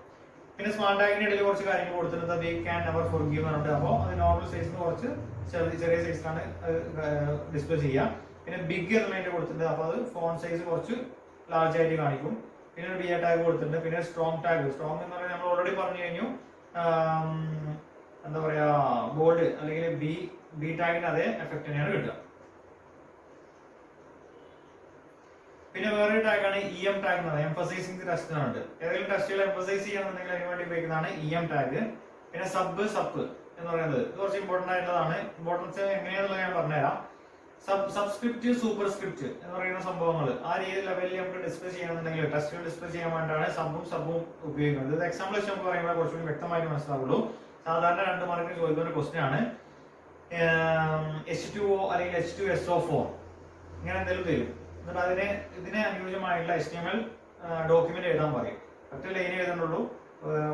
പിന്നെ സ്മാൾ ടാഗിന്റെ ഇടയിൽ കുറച്ച് കാര്യങ്ങൾ കൊടുത്തിട്ടുണ്ട്. വി ക്യാൻ നെവർ ഫോർഗീവ് എന്ന് പറഞ്ഞിട്ട്. അപ്പോൾ അത് നോർമൽ സൈസിന് കുറച്ച് ചെറിയ സൈസിലാണ് ഡിസ്പ്ലേ ചെയ്യുക. പിന്നെ ബിഗ് എന്നതിന്റെ കൊടുത്തിട്ടുണ്ട്. അപ്പോൾ അത് ഫോൺ സൈസ് കുറച്ച് ലാർജ് ആയിട്ട് കാണിക്കും. പിന്നെ ഒരു ബി ആർ ടാഗ് കൊടുത്തിട്ടുണ്ട്. പിന്നെ സ്ട്രോങ് ടാഗ്. സ്ട്രോങ് എന്ന് പറഞ്ഞാൽ നമ്മൾ ഓൾറെഡി പറഞ്ഞു കഴിഞ്ഞു, എന്താ പറയാ, ബോൾഡ് അല്ലെങ്കിൽ ബി ടാഗിന് അതേ എഫക്ട് തന്നെയാണ് കിട്ടുക. പിന്നെ വേറൊരു ടാഗാണ് ഇ എം ടാഗ് എന്ന് പറയുന്നത്. എംഫസൈസിംഗ് ദി ടെസ്റ്റ് ആണ്. ഏതെങ്കിലും ടെസ്റ്റുകൾ എംഫസൈസ് ചെയ്യണമെന്നുണ്ടെങ്കിൽ അതിന് വേണ്ടി ഉപയോഗിക്കുന്നതാണ് ഇ എം ടാഗ്. പിന്നെ സബ് എന്ന് പറയുന്നത് ഇത് കുറച്ച് ഇമ്പോർട്ടന്റ് ആയിട്ടുള്ളതാണ്. ഇമ്പോർട്ടൻസ് എങ്ങനെയാണെന്നുള്ളത് ഞാൻ പറഞ്ഞുതരാം. സബ്സ്ക്രിപ്റ്റ് സൂപ്പർസ്ക്രിപ്റ്റ് എന്ന് പറയുന്ന സംഭവങ്ങൾ ആ രീതി ലെവലിൽ നമുക്ക് ഡിസ്പ്ലേ ചെയ്യണമെന്നുണ്ടെങ്കിൽ ടെസ്റ്റുകൾ ഡിസ്പ്ലേ ചെയ്യാൻ വേണ്ടിയാണ് സബും ഉപയോഗിക്കുന്നത്. ഇത് എക്സാമ്പിൾ വെച്ച് നമുക്ക് പറയുമ്പോൾ കുറച്ചുകൂടി വ്യക്തമായിട്ട് മനസ്സിലാവുള്ളൂ. സാധാരണ 2 മാർക്കിന് ചോദിക്കുന്ന ക്വസ്റ്റ്യൻ ആണ്. H2O അല്ലെങ്കിൽ H2SO4 ഇങ്ങനെ എന്തെങ്കിലും തരും. എന്നിട്ട് ഇതിനെ അനുയോജ്യമായിട്ടുള്ള HTML ഡോക്യുമെന്റ് എഴുതാൻ പറയും. ഒറ്റ ലൈൻ എഴുതാനുള്ളൂ.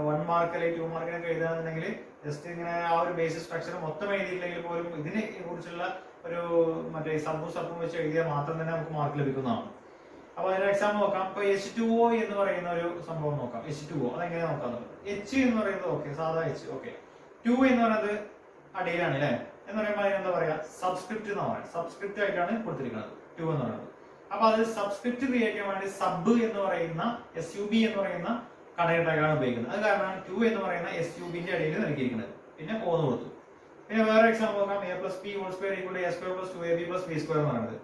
1 മാർക്ക് അല്ലെങ്കിൽ 2 മാർക്കിനൊക്കെ എഴുതാന്നുണ്ടെങ്കിൽ ജസ്റ്റ് ഇങ്ങനെ ആ ഒരു ബേസിക് സ്ട്രക്ചർ മൊത്തം എഴുതിയില്ലെങ്കിൽ പോലും ഇതിനെ കുറിച്ചുള്ള ഒരു മറ്റേ സബും വെച്ച് എഴുതിയാൽ മാത്രം തന്നെ നമുക്ക് മാർക്ക് ലഭിക്കുന്നതാണ്. അപ്പൊ അതിന്റെ എക്സാമ്പിൾ നോക്കാം. ഇപ്പൊ H2O എന്ന് പറയുന്ന ഒരു സംഭവം നോക്കാം. H2O അതെങ്ങനെയാ നോക്കാം. H എന്ന് പറയുന്നത് ഓക്കെ, സാധാ H ഓക്കെ. 2 എന്ന് പറയുന്നത് അടിയിലാണ് അല്ലെ എന്ന് പറയുമ്പോൾ അതിനെന്താ പറയാ, സബ്സ്ക്രിപ്റ്റ് എന്ന് പറയാം. സബ്സ്ക്രിപ്റ്റ് ആയിട്ടാണ് കൊടുത്തിരിക്കുന്നത് 2 എന്ന് പറയുന്നത്. അപ്പൊ അത് സബ്സ്ക്രിപ്റ്റ് ക്രിയേറ്റ് ചെയ്യാൻ വേണ്ടി സബ് എന്ന് പറയുന്ന SUB എന്ന് പറയുന്ന കണക്ട് ടാഗാണ് ഉപയോഗിക്കുന്നത്. അത് കാരണം 2 എന്ന് പറയുന്ന SUBന്റെ അടിയിൽ നൽകിയിരിക്കുന്നത്. പിന്നെ O എന്ന് കൊടുത്തു. പിന്നെ വേറെ എക്സാമ്പിൾ നോക്കാം. A + B whole square = A² + 2AB + B² എന്ന് പറയുന്നത്.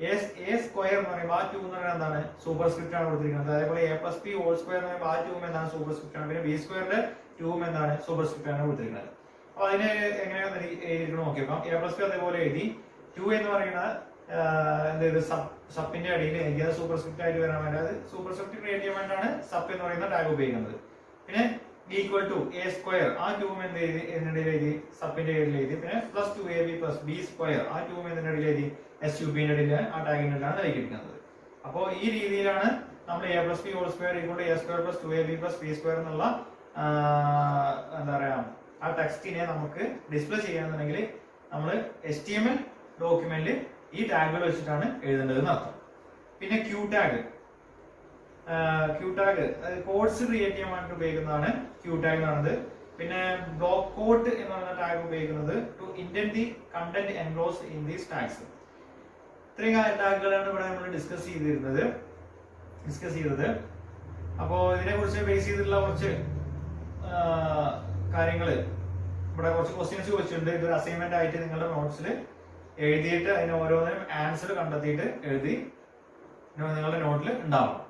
A സ്ക്വയർ എന്ന് പറയുമ്പോൾ ആ 2 എന്ന് പറയുന്നത് എന്താണ്, സൂപ്പർസ്ക്രിപ്റ്റ് ആണ് കൊടുത്തിരിക്കുന്നത്. അതേപോലെ A + B ഹോൾ സ്ക്വയർ എന്ന് പറയുമ്പോൾ ആ 2 എന്താണ്, സൂപ്പർസ്ക്രിപ്റ്റ് ആണ്. പിന്നെ B² 2 എന്താണ്, സൂപ്പർസ്ക്രിപ്റ്റ് ആണ് കൊടുത്തിരിക്കുന്നത്. അപ്പൊ അതിന് എങ്ങനെയാണ് എഴുതിയിരിക്കണം നോക്കി നോക്കാം. A + B അതേപോലെ എഴുതി. 2 എന്ന് പറയുന്നത് സപ്പിന്റെ അടിയിൽ എനിക്ക് അത് സൂപ്പർസ്ക്രിപ്റ്റ് ആയിട്ട് വരാൻ വേണ്ടി, അത് സൂപ്പർസ്ക്രിപ്റ്റ് ക്രിയേറ്റ് ചെയ്യാൻ വേണ്ടിയാണ് സപ്പ് എന്ന് പറയുന്ന ടാഗ് ഉപയോഗിക്കുന്നത്. പിന്നെ = A² ആ 2 എന്നതിന്റെ എഴുതി, സപ്പിന്റെ ഇടയിൽ എഴുതി. പിന്നെ +2AB + B² ആ 2 എന്നതിന്റെ ഇടയിൽ എഴുതി, SUBന്റെ ഇടയിൽ ആ ടാഗിന്റെ ഇടയിലാണ് നൽകിയിരിക്കുന്നത്. അപ്പോൾ ഈ രീതിയിലാണ് നമ്മൾ A + B whole square = A² + 2AB + B² എന്നുള്ള എന്താ പറയാ ആ ടെക്സ്റ്റിനെ നമുക്ക് ഡിസ്പ്ലേ ചെയ്യണമെന്നുണ്ടെങ്കിൽ നമ്മൾ HTML ഡോക്യുമെന്റിൽ ഈ ടാഗുകൾ വെച്ചിട്ടാണ് എഴുതേണ്ടത് അർത്ഥം. പിന്നെ ക്യൂ ടാഗ് കോഡ്സ് ക്രിയേറ്റ് ചെയ്യാൻ വേണ്ടി ഉപയോഗിക്കുന്നതാണ് ക്യൂ ടാഗ് എന്ന് പറയുന്നത്. പിന്നെ ബ്ലോക്ക് കോഡ് എന്ന് പറയുന്ന ടാഗ് ഉപയോഗിക്കുന്നത് to indent the content enclosed in these tags. ഇത്രയും ടാഗുകളാണ് ഇവിടെ നമ്മൾ ഡിസ്കസ് ചെയ്തത്. അപ്പോൾ ഇതിനെ കുറിച്ച് ബേസ് ചെയ്തിട്ടുള്ള കുറച്ച് കാര്യങ്ങൾ ഇവിടെ കുറച്ച് ക്വസ്റ്റ്യൻസ് ചോദിച്ചിട്ടുണ്ട്. ഇതൊരു അസൈൻമെന്റ് ആയിട്ട് നിങ്ങളുടെ നോട്ട്സിൽ എഴുതിയിട്ട് അതിന് ഓരോന്നിനും ആൻസർ കണ്ടെത്തിയിട്ട് എഴുതി നിങ്ങളുടെ നോട്ടിൽ ഉണ്ടാവണം.